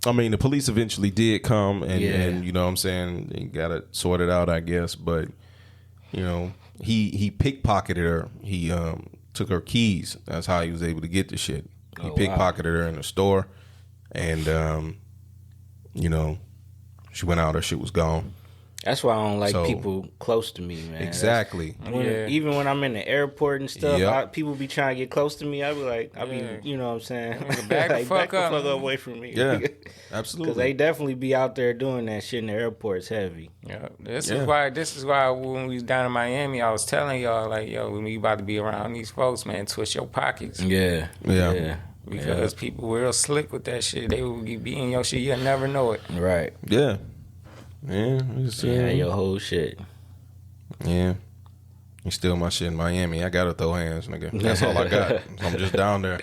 I mean, the police eventually did come and you know what I'm saying, they got it sorted out, I guess. But, you know, he pickpocketed her. He took her keys. That's how he was able to get the shit. He pickpocketed her in the store. And, you know, she went out, her shit was gone. That's why I don't like people close to me, man. Exactly. Even when I'm in the airport and stuff, people be trying to get close to me. I be like, you know what I'm saying? Back the fuck up away from me. Yeah, absolutely. Because they definitely be out there doing that shit in the airports heavy. Yeah, this is why when we was down in Miami, I was telling y'all, like, yo, when you about to be around these folks, man, twist your pockets. Yeah. Because people real slick with that shit. They will be in your shit. You'll never know it. Right. Yeah. Yeah, your whole shit. Yeah. You steal my shit in Miami. I gotta throw hands, nigga. That's all I got. I'm just down there.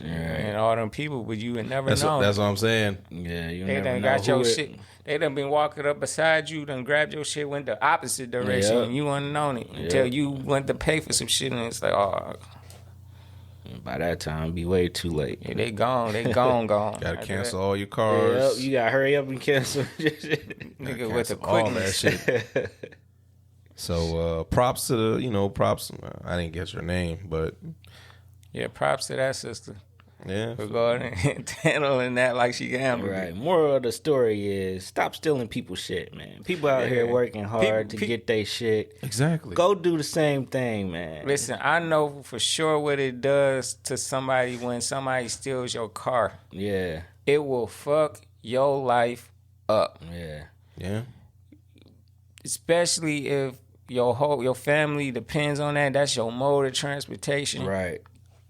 And all them people, but you would never know. That's what I'm saying. Yeah, you they never done know got your shit. They done been walking up beside you, done grabbed your shit, went the opposite direction, and you wasn't known it until you went to pay for some shit, and it's like, oh. By that time, be way too late. Yeah, they gone. Gotta cancel all your cars. Yep, you gotta hurry up and cancel. Nigga with the all that quickness. shit. So props to props. I didn't guess your name, but Yeah, props to that sister yeah, for going and handling that like she handled Right. it. Moral of the story is stop stealing people's shit, man. People out here working hard to get their shit. exactly. Go do the same thing, man. Listen, I know for sure what it does to somebody when somebody steals your car. Yeah. It will fuck your life up, Yeah. Yeah, especially if your family depends on that. That's your mode of transportation. Right.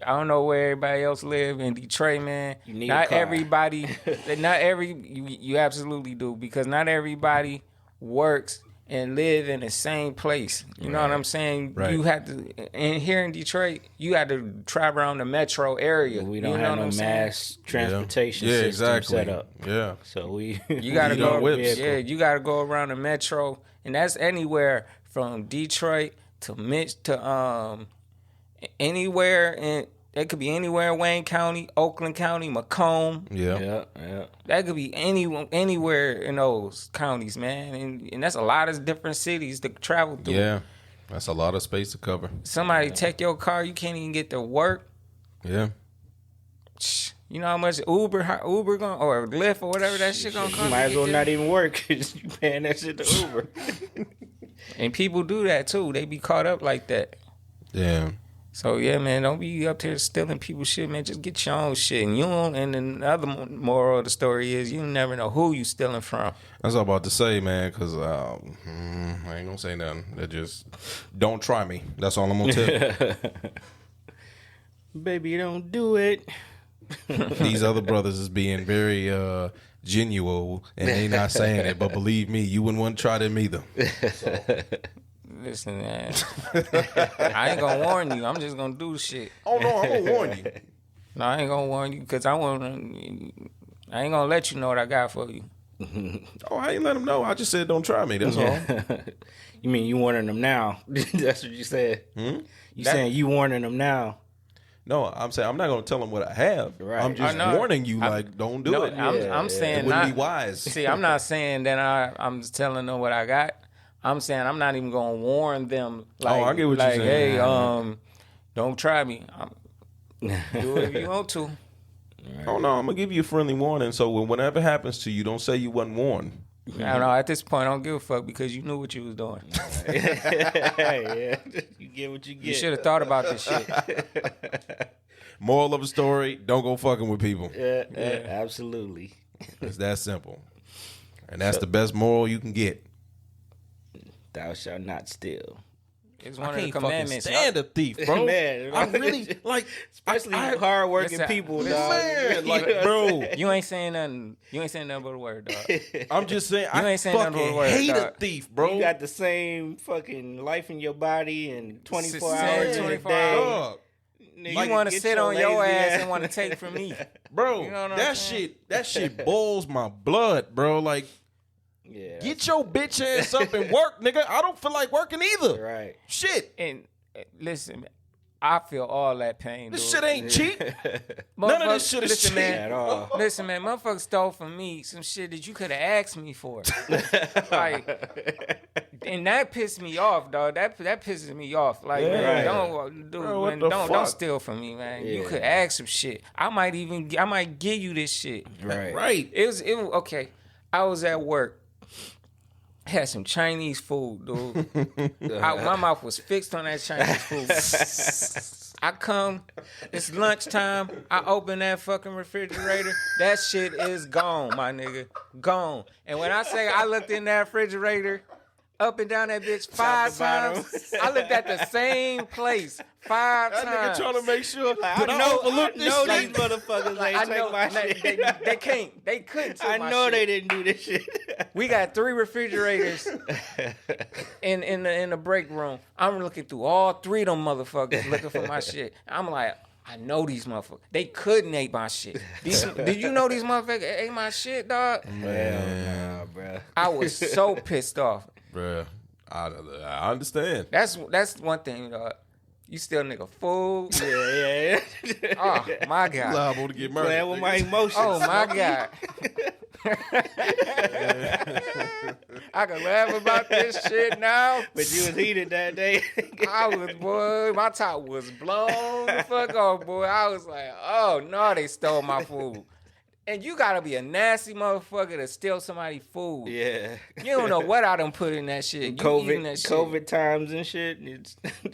I don't know where everybody else live in Detroit, man. You need not a car. everybody, you absolutely do, because not everybody works and live in the same place. You know what I'm saying? Right. You have to, and here in Detroit, you had to travel around the metro area. We You don't know have what no I'm saying? mass transportation yeah, system exactly. set up. Yeah, So we You gotta You need go. no whips. Yeah, you gotta go around the metro, and that's anywhere from Detroit to anywhere in. That could be anywhere in Wayne County, Oakland County, Macomb. yeah. Yeah. That could be anywhere in those counties, man. And that's a lot of different cities to travel through. Yeah, that's a lot of space to cover. Somebody take your car, you can't even get to work. Yeah, You know how much Uber going or Lyft or whatever that shit gonna You cost? might as to well get not even work because you paying that shit to Uber. there? And people do that too. They be caught up like that. yeah. So yeah, man, don't be up there stealing people's shit, man. Just get your own shit. And you don't. And then the other moral of the story is you never know who you stealing from. That's what I'm about to say, man. Because I ain't gonna say nothing. That just don't try me. That's all I'm gonna tell you. Baby, don't do it. These other brothers is being very genuine, and they not saying it. But believe me, you wouldn't want to try them either. Listen, man. I ain't gonna warn you. I'm just gonna do the shit. Oh no, I'm gonna warn you. No, I ain't gonna warn you because I ain't gonna let you know what I got for you. Oh, I ain't let them know. I just said don't try me. That's all. You mean you warning them now? That's what you said. You saying you warning them now? No, I'm saying I'm not gonna tell them what I have. Right. I'm just I know. warning you, like don't do it. I'm It saying wouldn't not, be wise. See, I'm not saying that I'm just telling them what I got. I'm saying I'm not even gonna warn them. Like, I get what you're like, saying. hey, don't try me. Do it if you want to. Oh no, I'm gonna give you a friendly warning. So whenever happens to you, don't say you wasn't warned. I don't know. At this point, I don't give a fuck because you knew what you was doing. Yeah, you get what you get. You should have thought about this shit. Moral of the story: don't go fucking with people. Yeah, absolutely. It's that simple, and that's the best moral you can get. Thou shalt not steal. It's one of the commandments. Stand a thief, bro. Man, I really like, especially I- hard-working listen, people, listen, dog. man, like, bro. You ain't saying nothing. You ain't saying nothing but a word, dog. I'm just saying, You I ain't saying nothing but a fucking word, hate a dog. thief, bro. You got the same fucking life in your body and 24 Same hours in a 24 day. Dog. Nigga, You want to get sit on your lazy ass and want to take from me. Bro, You know what I'm that saying? shit boils my blood, bro. Like, Yeah, get your bitch ass up and work, nigga. I don't feel like working either. right. Shit, And listen, I feel all that pain. this dude. shit ain't cheap. None of this shit is Listen, cheap man. At all. Listen, man, motherfucker stole from me some shit that you could have asked me for. Like, and that pissed me off, dog. That pisses me off. Like, man, right. don't, dude, Bro, what man, the don't fuck? steal from me, man. You Yeah. could ask some shit. I might give you this shit. Right. Right. It was okay. I was at work. Had some Chinese food, dude. My mouth was fixed on that Chinese food. I come, it's lunchtime. I open that fucking refrigerator. That shit is gone, my nigga. Gone. And when I say I looked in that refrigerator, up and down that bitch five to bottom. times, I looked at the same place 5 That nigga times. trying to make sure Like, that I overlook this know shit. these motherfuckers ain't I take know my they, shit. they can't. They couldn't. Take I my know shit. they didn't do this shit. We got 3 refrigerators in the break room. I'm looking through all 3 of them motherfuckers looking for my shit. I'm like, I know these motherfuckers. They couldn't ate my shit. Did you know these motherfuckers ate my shit, dog? Hell nah, bro. I was so pissed off. Bruh, I understand. That's one thing, dog. You still nigga fool. Yeah. Oh my god. Liable to get murdered. Playing with my emotions. Oh my god. I can laugh about this shit now. But you was heated that day. Boy, my top was blown the fuck off, boy. I was like, oh no, they stole my food. And you gotta be a nasty motherfucker to steal somebody's food. Yeah. You don't know what I done put in that shit. You eating that shit. COVID times and shit.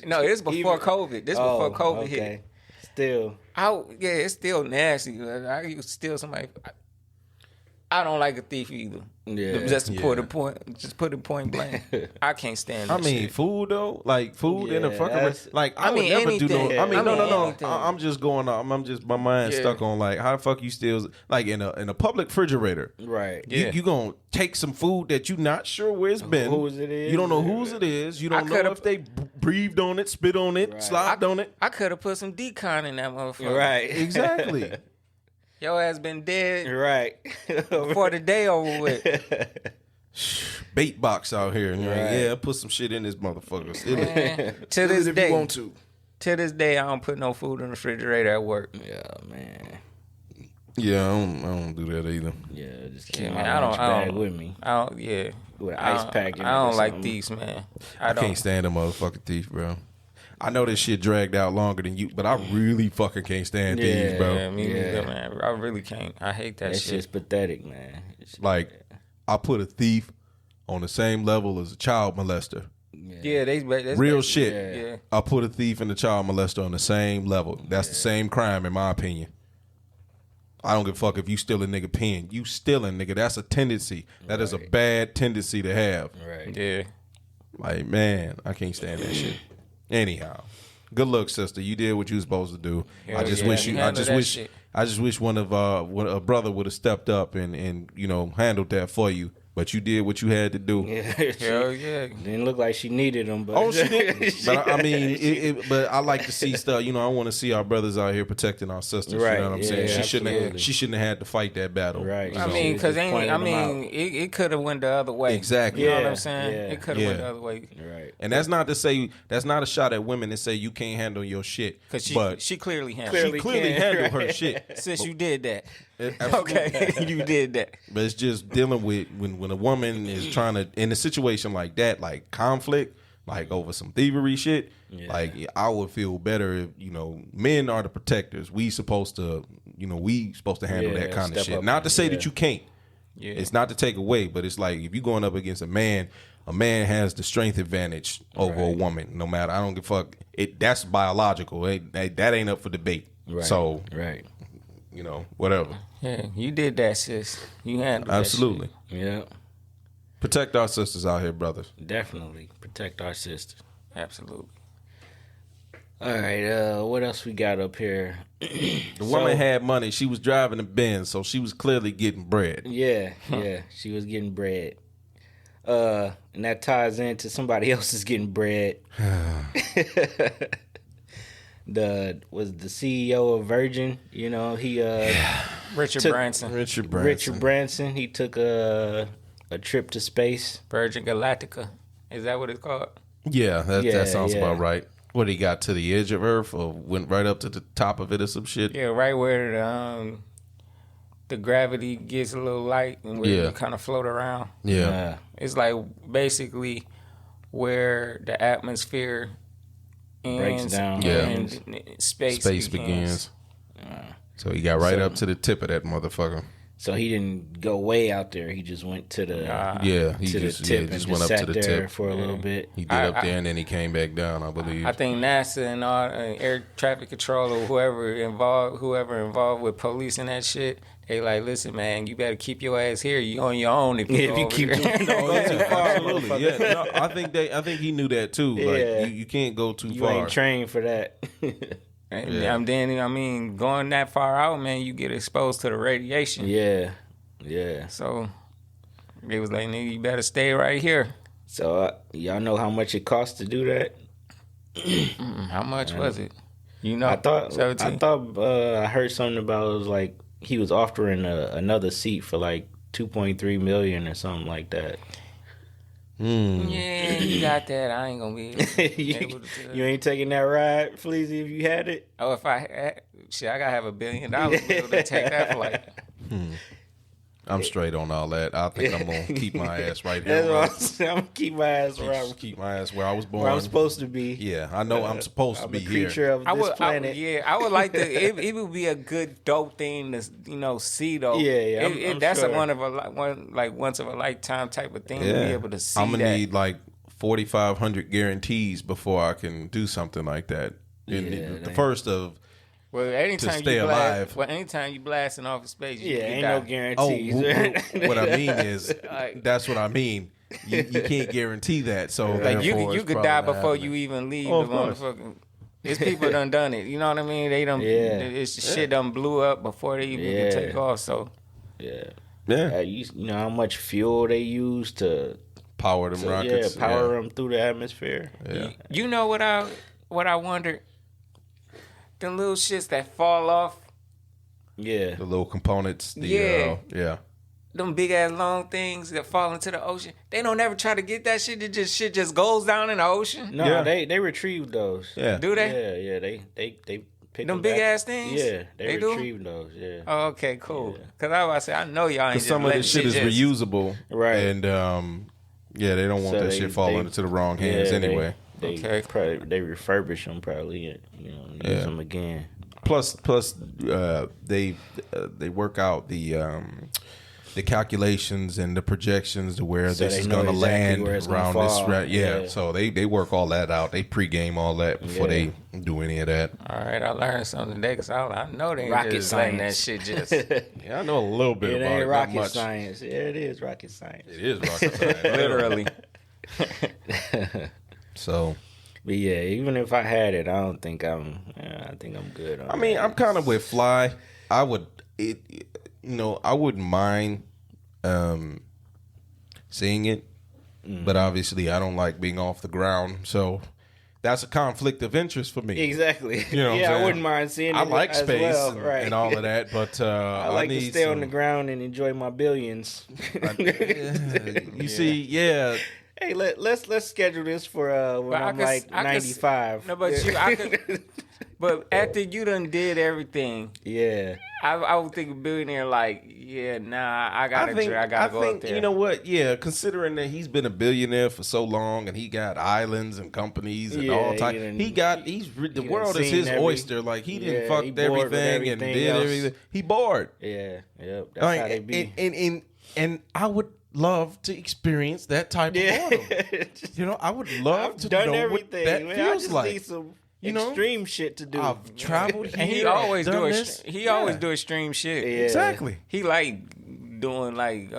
No, it's before COVID. This before COVID hit. Still. It's still nasty. I used to steal somebody. I don't like a thief either. Yeah. Just to put it point blank. I can't stand that shit. Food though, like food in a fucking like I would mean, never do no. anything. I mean, no. Anything. I'm just going on. I'm just my mind stuck on like how the fuck you steal like in a public refrigerator. Right. You gonna take some food that you not sure where it's been. Whose it is. You don't know whose it is. You don't know if they breathed on it, spit on it, slopped on it. I could have put some decon in that motherfucker. Right. Exactly. Your ass been dead Right. before the day over with. Bait box out here. And Right. yeah, put some shit in this motherfucker. Steal it. Man, to Steal this it if day, you want to. to this day, I don't put no food in the refrigerator at work. Yeah, man. Yeah, I don't do that either. Yeah, just keep Yeah, my man, I lunch bag don't with me. I don't. Yeah, With an ice pack in it I don't or like something. these, man. I can't stand a motherfucking thief, bro. I know this shit dragged out longer than you, but I really fucking can't stand thieves, bro. Yeah, me neither, man. I really can't. I hate that That shit. shit's pathetic, man. Like, I put a thief on the same level as a child molester. Yeah, that's Real basically- shit. Yeah. I put a thief and a child molester on the same level. That's the same crime, in my opinion. I don't give a fuck if you steal a nigga pen. You stealing, nigga. That's a tendency. That is a bad tendency to have. Right. Yeah. Like, man, I can't stand that shit. Anyhow, good luck, sister. You did what you was supposed to do. Hell I just yeah. wish You you. I handled just that wish. shit. I just wish one of a brother would have stepped up and handled that for you. But you did what you had to do. Yeah. Hell yeah. Didn't look like she needed them, but Oh, she did. But I mean, but I like to see stuff. I want to see our brothers out here protecting our sisters. Right, You know what I'm saying? yeah, She shouldn't have had to fight that battle. Right. you I know? mean, because Just pointing them out. it could have went the other way. Exactly. You know what Yeah, I'm saying? yeah. It could have went Yeah. the other way. Right. And that's not to say that's not a shot at women that say you can't handle your shit. Because but she clearly handled Clearly she clearly can. handled her shit. Since you did that. Absolutely. Okay. You did that. But it's just dealing with when a woman is trying to in a situation like that, like conflict, like over some thievery shit. Yeah. Like I would feel better if men are the protectors. We supposed to handle Yeah, that kind of step shit. up. Not to say Yeah. that you can't. Yeah. It's not to take away, but it's like if you're going up against a man has the strength advantage over a woman. No matter, I don't give a fuck. That's biological. That ain't up for debate. Right. So Right. whatever. Yeah. You did that, sis. You handled Absolutely. Yeah. Protect our sisters out here, brothers. Definitely protect our sisters. that shit. Absolutely. All right. What else we got up here? The woman had money. She was driving a Benz, so she was clearly getting bread. Yeah. She was getting bread. And that ties into somebody else is getting bread. The CEO of Virgin, he Richard Took- Branson. Richard Branson. Richard Branson, he took a trip to space. Virgin Galactica. Is that what it's called? Yeah, Yeah, that sounds yeah. about right. What, he got to the edge of Earth or went right up to the top of it or some shit? Yeah, right where the gravity gets a little light and where Yeah. you kind of float around. Yeah. It's like basically where the atmosphere Breaks ends down. Yeah. and space begins. So he got right up to the tip of that motherfucker. So he didn't go way out there. He just went to the Yeah, he to just the tip just and went just up sat to the there tip. for a little bit. He did up there and then he came back down, I believe. I think NASA and all air traffic control or whoever involved with police and that shit, they like, listen, man, you better keep your ass here. You on your own if you If go you over keep here. doing don't go too far, Absolutely, motherfucker. yeah. No, I think he knew that too. Yeah. Like you can't go too You far. ain't trained for that. And then, I mean, going that far out, man, you get exposed to the radiation. yeah. So it was like, nigga, you better stay right here. So y'all know how much it costs to do that? How much was it? You know, I thought 17. I heard something about it was like he was offering another seat for like 2.3 million or something like that. Yeah, you got that. I ain't gonna be able to. You ain't taking that ride, Fleazy, if you had it. Oh, if I had, shit, I gotta have $1 billion to be able to take that flight. I'm straight on all that. I think I'm gonna keep my ass right here. That's what I'm saying. I'm gonna keep my ass right. Keep my ass where I was born. Where I'm supposed to be. Yeah, I know I'm supposed to I'm be a creature here. of this planet. I would like to. It would be a good dope thing to see though. Yeah, I'm that's sure. once of a lifetime type of thing to be able to see. I'm gonna that. need like 4,500 guarantees before I can do something like that. And the first of Well, anytime stay you alive. anytime you blasting off of space, you Yeah, can ain't die. no guarantees. what I mean is that's what I mean. You can't guarantee that. So Like you therefore, it's could probably die not before happening. you even leave Oh, the of course. motherfucking. It's people done it. You know what I mean? They done. Yeah. It's shit done blew up before they even Yeah. can take off. So Yeah. Yeah, You know how much fuel they use to power them rockets. power them through the atmosphere. Yeah. you know what I wondered? The little shits that fall off, Yeah. The little components. Yeah. Yeah. them big ass long things that fall into the ocean. They don't ever try to get that shit. Shit just goes down in the ocean. No, Yeah. they retrieve those. Yeah. Do they? Yeah, they pick Them them big back. ass things? Yeah, They do? retrieve those. Yeah. Oh, okay, cool. Cause I was about to say, I know y'all ain't Because just some of letting this shit is just- reusable. Right. And yeah, they don't want So that they- shit falling they- into the wrong hands Yeah, anyway. They Okay. probably they refurbish them probably. You know, use them again. Plus, they work out the calculations and the projections to where So this they is know going to exactly land where it's gonna around this. fall. Right, yeah. Yeah. So they work all that out. They pregame all that before Yeah. they do any of that. All right, I learned something today because I know they ain't Rocket just letting that science. shit just. Yeah, I know a little bit It about ain't it. rocket Not much. science. Yeah, it is rocket science. It is rocket science, Literally. So, But yeah, even if I had it, I think I'm good. On I mean, that. I'm kind of with Fly. I wouldn't mind seeing it, but obviously I don't like being off the ground. So that's a conflict of interest for me. Exactly. You know what I'm yeah, saying? I wouldn't mind seeing it. I like as space well, and, right. and all of that, but I like to need stay on some- the ground and enjoy my billions. You see, yeah, Hey, let's schedule this for when But I'm like 95. No, but I could. But after you done did everything, Yeah. I would think a billionaire like, yeah, nah, I gotta go up there. you know what? Yeah, considering that he's been a billionaire for so long and he got islands and companies and Yeah, all he type. done- The done world is seen his every- oyster. Like he didn't Yeah, fucked he bored with everything and everything did else. everything. He bored. Yeah. Yep. That's Like, how they be. and I would love to experience that type of boredom. You know, I would love I've to done know everything. what that man. I feels just like. need some You know? extreme shit to do. I've traveled here. and he always done do this. he always Yeah. do extreme shit. Yeah. Exactly. He like doing like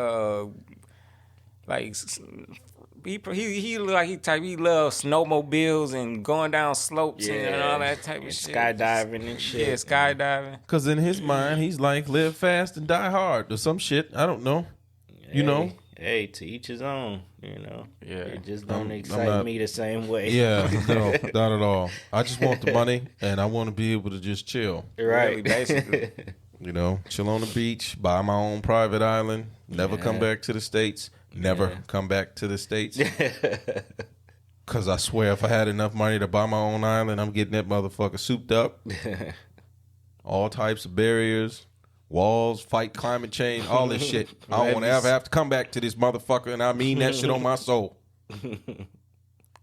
he look like he loves snowmobiles and going down slopes and all that type of And shit. skydiving and shit. Yeah, skydiving. Because in his mind, he's like, live fast and die hard or some shit. I don't know. You know? Hey, to each his own. You know. Yeah. It just don't I'm excite not- me the same way. Yeah, no, not at all. I just want the money and I want to be able to just chill. Right. Really, basically. You know, chill on the beach, buy my own private island, never come back to the States, never come back to the States. Because I swear if I had enough money to buy my own island, I'm getting that motherfucker souped up. All types of barriers, walls, fight climate change, all this shit. I don't want to ever have to come back to this motherfucker, and I mean that shit on my soul.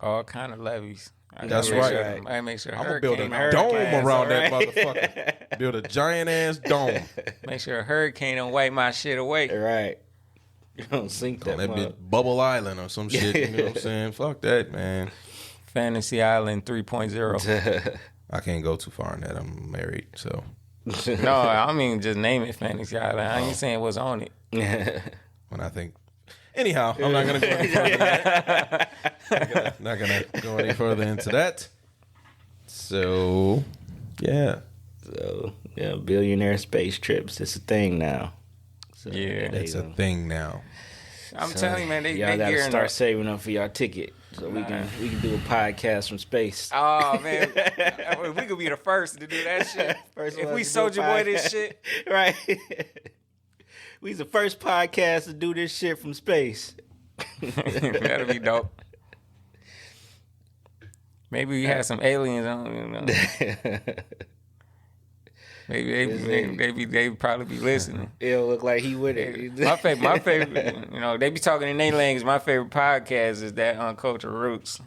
All kind of levees. I That's gotta make right. Sure, I make sure I'm going to build a hurricane dome hurricanes, around that alright. motherfucker. Build a giant-ass dome. make sure a hurricane don't wipe my shit away. Right. You don't sink that That mug. bitch Bubble Island or some shit. You know what I'm saying? Fuck that, man. Fantasy Island 3.0. I can't go too far in that. I'm married, so. No, I mean just name it Fantasy Island. I ain't saying what's on it. When I think. Anyhow, I'm not going to go any further than that. Not going to go any further into that. So, yeah. So, yeah, billionaire space trips. It's a thing now. So, Yeah. there It's you a go. thing now. I'm telling you, man, they Y'all gotta gearing start up. saving up for y'all ticket. So we can do a podcast from space. Oh man, we could be the first to do that shit. First If ones we to do Soldier Boy this podcast. shit, Right. We's the first podcast to do this shit from space. that'd be dope. Maybe we had some aliens on, you know. Maybe they probably be listening. It'll look like he with it. My favorite, you know, they be talking in their language. My favorite podcast is that Uncultured Roots.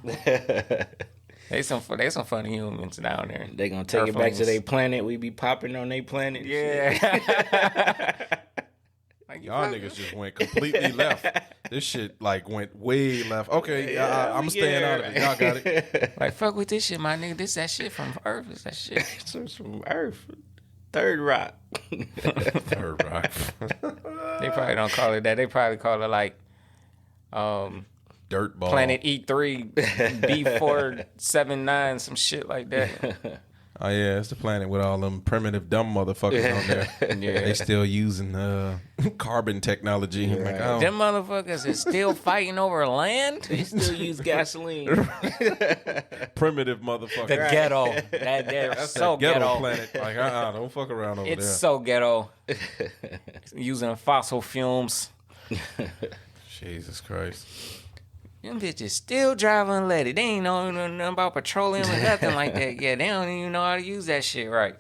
They some funny humans down there. They gonna take it back to their planet. We be popping on their planet. Yeah. Like, Y'all niggas just went completely left. This shit like went way left. Okay, I'm staying out of it. Y'all got it. Like, fuck with this shit, my nigga. This that shit from Earth. It's that shit. It's from Earth. Third rock. Third rock. They probably don't call it that. They probably call it like Dirt ball. Planet E3 B479, some shit like that. Oh yeah, it's the planet with all them primitive dumb motherfuckers on there. Yeah. They still using carbon technology. Right. Like, oh. Them motherfuckers is still fighting over land. They still use gasoline. Primitive motherfuckers. The ghetto. They're That's so that ghetto ghetto. planet. Like, don't fuck around over It's there. so ghetto. Using fossil fumes. Jesus Christ. Them bitches still driving unleaded. They ain't know nothing about petroleum or nothing like that yet. They don't even know how to use that shit right.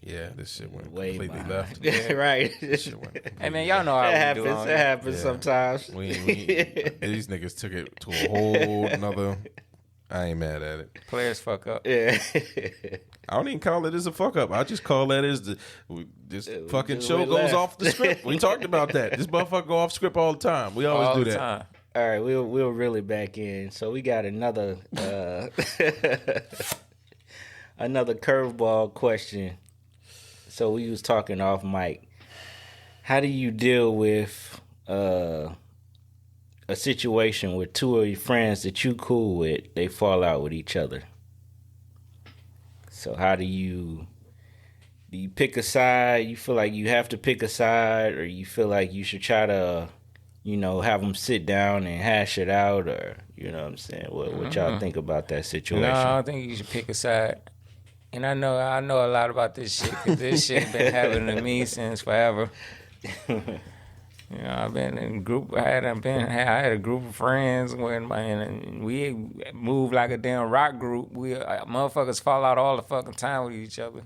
Yeah, this shit went Way completely behind. left. Right. This shit went Hey man, y'all know how That we do happens. on That here. happens Yeah. sometimes. These niggas took it to a whole nother. I ain't mad at it. Players fuck up. Yeah. I don't even call it as a fuck up. I just call that as this fucking just show went goes left. off the script. We talked about that. This motherfucker go off script all the time. We always All do the that. time. All right, we'll really back in. So we got another another curveball question. So we was talking off mic. How do you deal with a situation where two of your friends that you cool with, they fall out with each other? So how do you pick a side? You feel like you have to pick a side, or you feel like you should try to, have them sit down and hash it out, or you know what I'm saying? What y'all think about that situation? No, I don't think you should pick a side. And I know a lot about this shit because this shit been happening to me since forever. I've been in group. I had a group of friends and we moved like a damn rock group. We motherfuckers fall out all the fucking time with each other.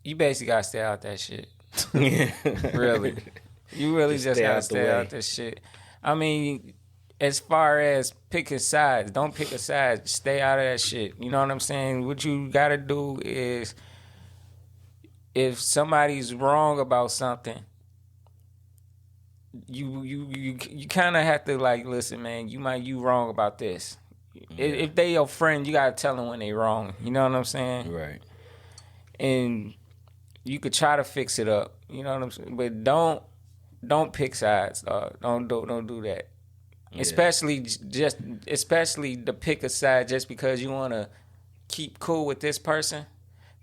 You basically gotta stay out that shit. Really, you really just gotta stay out that shit. I mean, as far as picking sides, don't pick a side. Stay out of that shit. You know what I'm saying? What you gotta do is, if somebody's wrong about something, you kind of have to like, listen, man, you wrong about this. Yeah. If they your friend, you gotta tell them when they wrong. You know what I'm saying? Right. And you could try to fix it up. You know what I'm saying? But don't pick sides. Don't do that. Yeah. Especially to pick a side just because you want to keep cool with this person.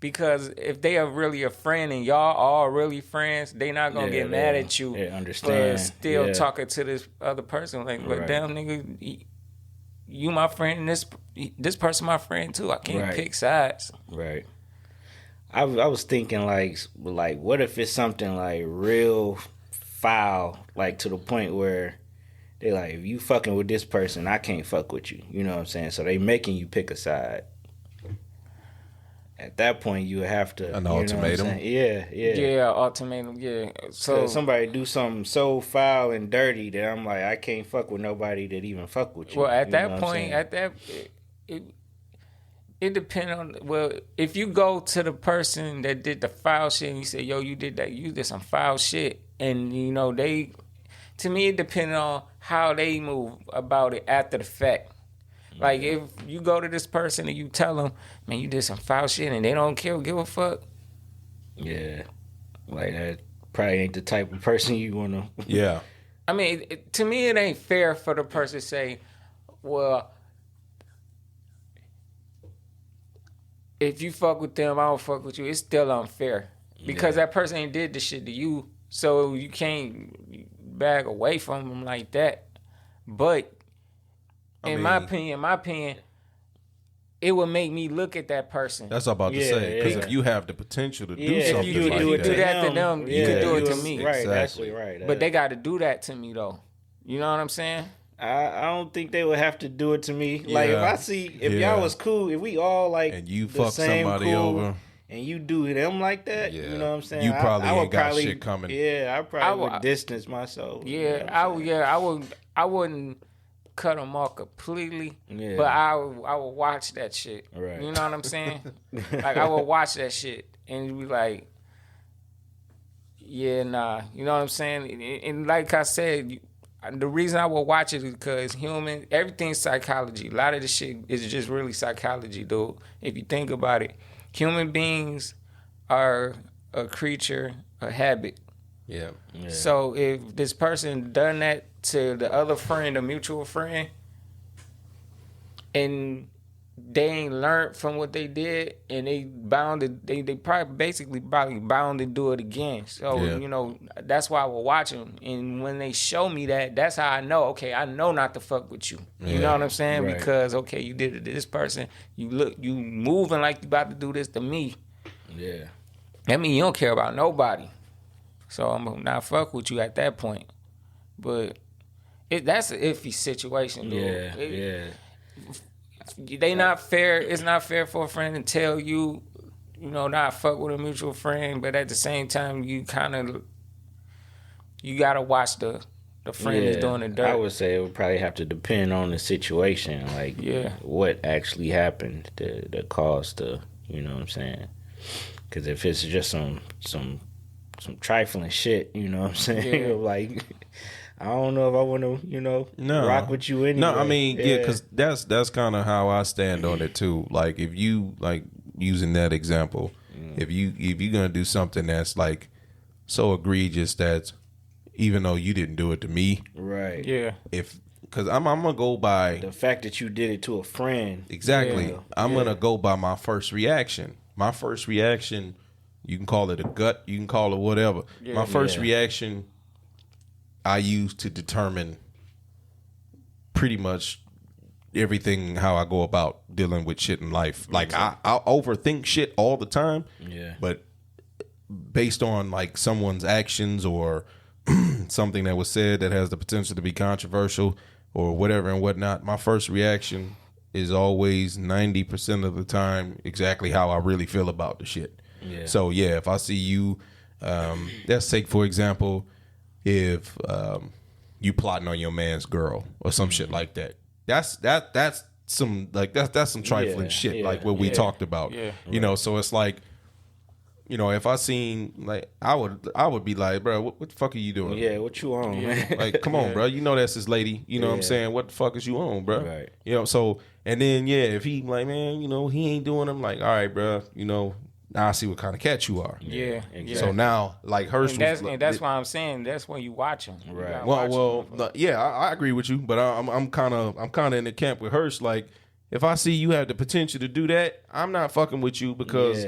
Because if they are really a friend and y'all all really friends, they not gonna get mad at you understand. for still talking to this other person. Like, but damn nigga, you my friend and this person my friend too. I can't pick sides. Right. I was thinking like what if it's something like real foul, like to the point where they like, if you fucking with this person, I can't fuck with you. You know what I'm saying? So they making you pick a side. At that point, you have to an ultimatum. Ultimatum. Yeah. So somebody do something so foul and dirty that I'm like, I can't fuck with nobody that even fuck with you. Well, at that point, it depends on. Well, if you go to the person that did the foul shit and you say, "Yo, you did that. You did some foul shit," and to me, it depends on how they move about it after the fact. Like, if you go to this person and you tell them, man, you did some foul shit, and they don't give a fuck. Yeah. Like, that probably ain't the type of person you want to... Yeah. I mean, to me, it ain't fair for the person to say, well, if you fuck with them, I don't fuck with you. It's still unfair. because that person ain't did the shit to you, so you can't bag away from them like that. But in my opinion, it would make me look at that person. That's what I'm about to say. Because if you have the potential to do something if you like do that, that to them, you can do it to me. Right, Exactly. that's right. But they got to do that to me though. You know what I'm saying? I don't think they would have to do it to me. Like if y'all was cool, if we all like and you the fuck same somebody cool, over, and you do them like that, you know what I'm saying? You probably I would ain't got shit coming. Yeah, I would distance myself. Yeah, I wouldn't cut them off completely, but I would watch that shit. Right. You know what I'm saying? Like I would watch that shit and be like, yeah, nah. You know what I'm saying? And like I said, the reason I would watch it is because everything's psychology. A lot of the shit is just really psychology, dude. If you think about it, human beings are a creature, a habit. yeah. So if this person done that to the other friend, a mutual friend, and they ain't learned from what they did, and they probably bound to do it again. So you know that's why I will watch them, and when they show me that, that's how I know. Okay, I know not to fuck with you. You know what I'm saying? Right. Because you did it to this person. You moving like you about to do this to me. Yeah. That mean you don't care about nobody. So I'm gonna not fuck with you at that point. But that's an iffy situation, dude. They not fair. It's not fair for a friend to tell you, not fuck with a mutual friend, but at the same time, you gotta watch the friend that's doing the dirt. I would say it would probably have to depend on the situation, like what actually happened that caused you know what I'm saying? Because if it's just some trifling shit, you know what I'm saying? Like, I don't know if I want to, rock with you anyway. No, I mean, because that's kind of how I stand on it too. Like, if you like using that example, if you're gonna do something that's like so egregious that even though you didn't do it to me, right? Yeah. Because I'm gonna go by the fact that you did it to a friend. Exactly. Yeah. I'm gonna go by my first reaction. My first reaction, you can call it a gut, you can call it whatever. My first reaction, I use to determine pretty much everything how I go about dealing with shit in life. Like I overthink shit all the time. Yeah. But based on like someone's actions or something that was said that has the potential to be controversial or whatever and whatnot, my first reaction is always 90% of the time exactly how I really feel about the shit. Yeah. So yeah, if I see you, let's take for example, if you plotting on your man's girl or some shit like that, that's some like that's some trifling shit like what we talked about. Yeah. You know, so it's like, if I seen like I would be like, bro, what the fuck are you doing? Yeah, what you on, man? Like, come on, bro. You know that's his lady. You know what I'm saying? What the fuck is you on, bro? Right. So and then if he like, man, he ain't doing them. Like, all right, bro. Now I see what kind of cat you are. Yeah. Exactly. So now, like Hirsch, and that's why I'm saying that's when you watch him. Right. I agree with you, but I'm kind of in the camp with Hirsch. Like, if I see you have the potential to do that, I'm not fucking with you because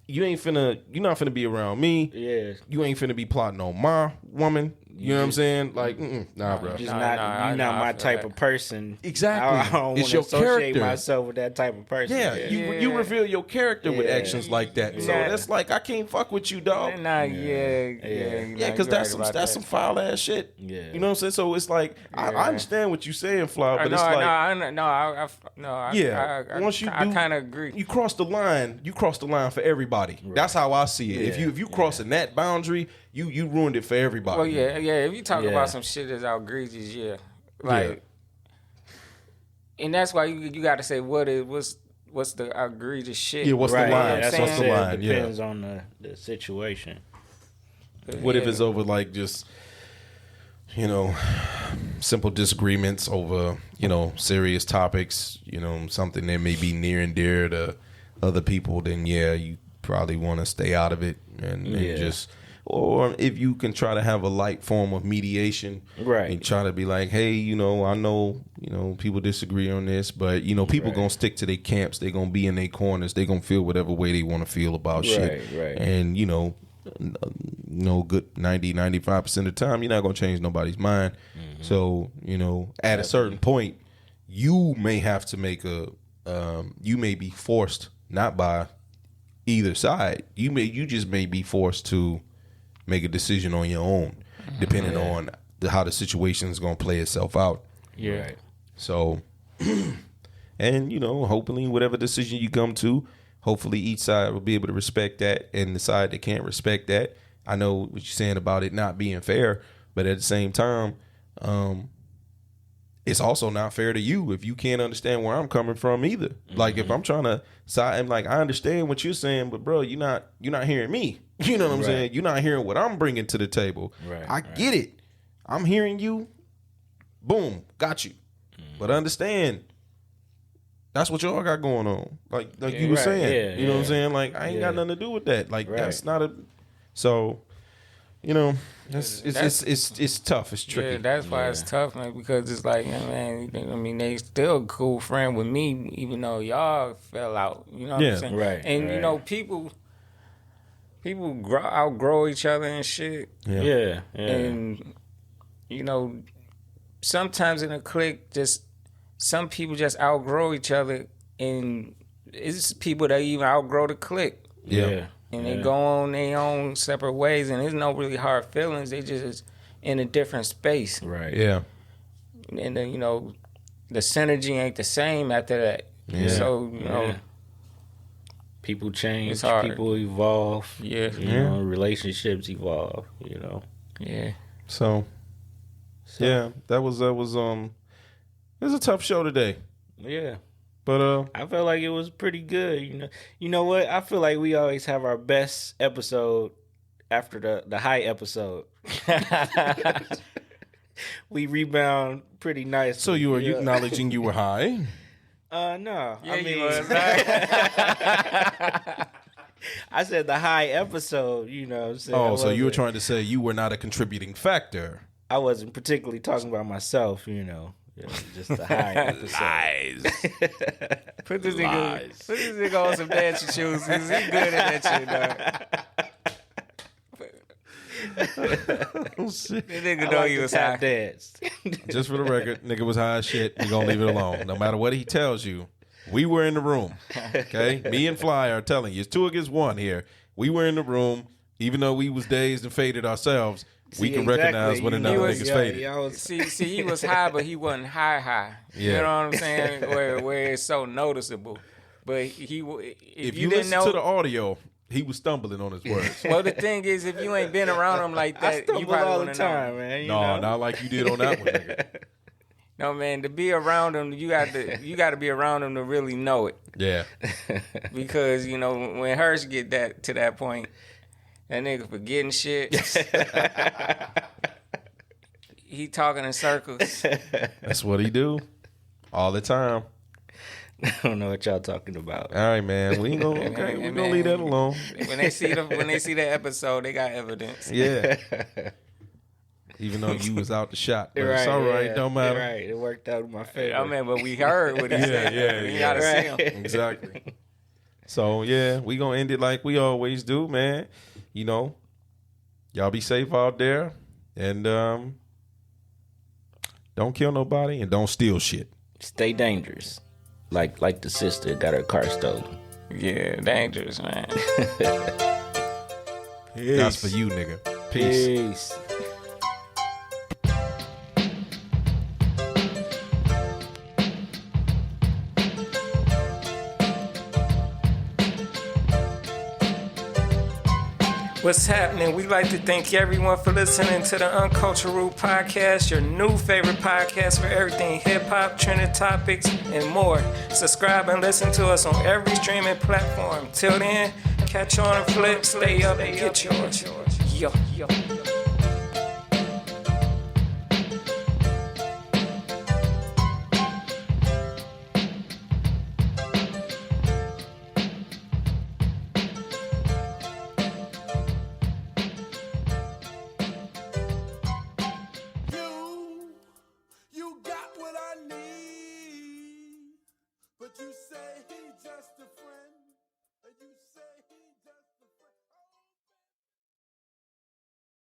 you're not finna be around me. Yeah. You ain't finna be plotting on my woman. You know what I'm saying? Like, nah, bro. You're not my type of person. Exactly. I don't want to associate myself with that type of person. Yeah, you reveal your character with actions like that. So that's like, I can't fuck with you, dog. Because that's some foul ass shit. Yeah. You know what I'm saying? So it's like, I understand what you're saying, Fly, but it's like, once you do, I kind of agree. You cross the line. You cross the line for everybody. Right. That's how I see it. If you crossing that boundary, you ruined it for everybody. Well, yeah. If you talk about some shit that's outrageous, and that's why you got to say what's the outrageous shit. Yeah, what's the line? That's what's the line? Depends on the situation. What if it's over like just simple disagreements over serious topics, something that may be near and dear to other people? Then you probably want to stay out of it and just. Or if you can try to have a light form of mediation, right, and try to be like, hey, I know, people disagree on this, but people gonna stick to their camps. They gonna be in their corners. They gonna feel whatever way they want to feel about shit. Right. And good 90-95% of the time, you're not gonna change nobody's mind. Mm-hmm. So at a certain point, you may have to make you may be forced, not by either side. You just may be forced to make a decision on your own, depending on how the situation is gonna play itself out. Yeah. Right. So, and hopefully, whatever decision you come to, hopefully each side will be able to respect that, and the side that can't respect that, I know what you're saying about it not being fair, but at the same time, it's also not fair to you if you can't understand where I'm coming from either. Mm-hmm. Like if I'm trying to side, I'm like, I understand what you're saying, but bro, you're not hearing me. You know what I'm saying? You're not hearing what I'm bringing to the table. Right, I get it. I'm hearing you. Boom, got you. Mm-hmm. But understand, that's what y'all got going on. Like you were saying. You know what I'm saying? Like I ain't got nothing to do with that. Like that's not a. So, it's tough. It's tricky. Yeah, that's why it's tough, man. Because it's like, man, I mean, they still a cool friend with me, even though y'all fell out. You know what I'm saying? Right. And people outgrow each other and shit. Yeah. And sometimes in a clique, some people just outgrow each other, and it's people that even outgrow the clique. Yeah. And they go on their own separate ways, and there's no really hard feelings. They just in a different space. Right. Yeah. And then, the synergy ain't the same after that. Yeah. So, people change, it's hard. People evolve. Yeah. Relationships evolve, Yeah. So yeah, that was it was a tough show today. Yeah. But I felt like it was pretty good. You know what? I feel like we always have our best episode after the high episode. We rebound pretty nice. So you acknowledging you were high? No. Yeah, I mean, you was. I said the high episode. Oh, so you were trying to say you were not a contributing factor. I wasn't particularly talking about myself. Just the high episode. Lies. Put this nigga on some dancing shoes. He's good at that shit, dog. Oh, shit. That nigga know he was high. Dance. Just for the record, nigga was high as shit. We gonna leave it alone. No matter what he tells you, we were in the room. Okay? Me and Fly are telling you. It's 2 against 1 here. We were in the room, even though we was dazed and faded ourselves. We can recognize when another nigga's faded. See, he was high, but he wasn't high. Yeah. You know what I'm saying? Where it's so noticeable. But if you didn't listen know to the audio, he was stumbling on his words. Well, the thing is, if you ain't been around him like that, I stumble you probably all the wouldn't know. time, man. No, not like you did on that one, nigga. No, man, to be around him, you got to be around him to really know it. Yeah. Because when Hirsch get to that point, that nigga forgetting shit. He talking in circles. That's what he do all the time. I don't know what y'all talking about. All right, man. We ain't gonna we gonna leave that alone. When they see the episode, they got evidence. Yeah. Even though you was out the shot, but it's all right. Yeah. Don't matter. Right. It worked out in my favor. I mean, but we heard what he said. You gotta see him. Exactly. So yeah, we gonna end it like we always do, man. Y'all be safe out there, and don't kill nobody, and don't steal shit. Stay dangerous, like the sister got her car stolen. Yeah, dangerous, man. Peace. That's for you, nigga. Peace. What's happening? We'd like to thank everyone for listening to the Uncultured podcast, your new favorite podcast for everything hip-hop, trending topics, and more. Subscribe and listen to us on every streaming platform. Till then, catch on and flip, stay up, and get yours. Yo.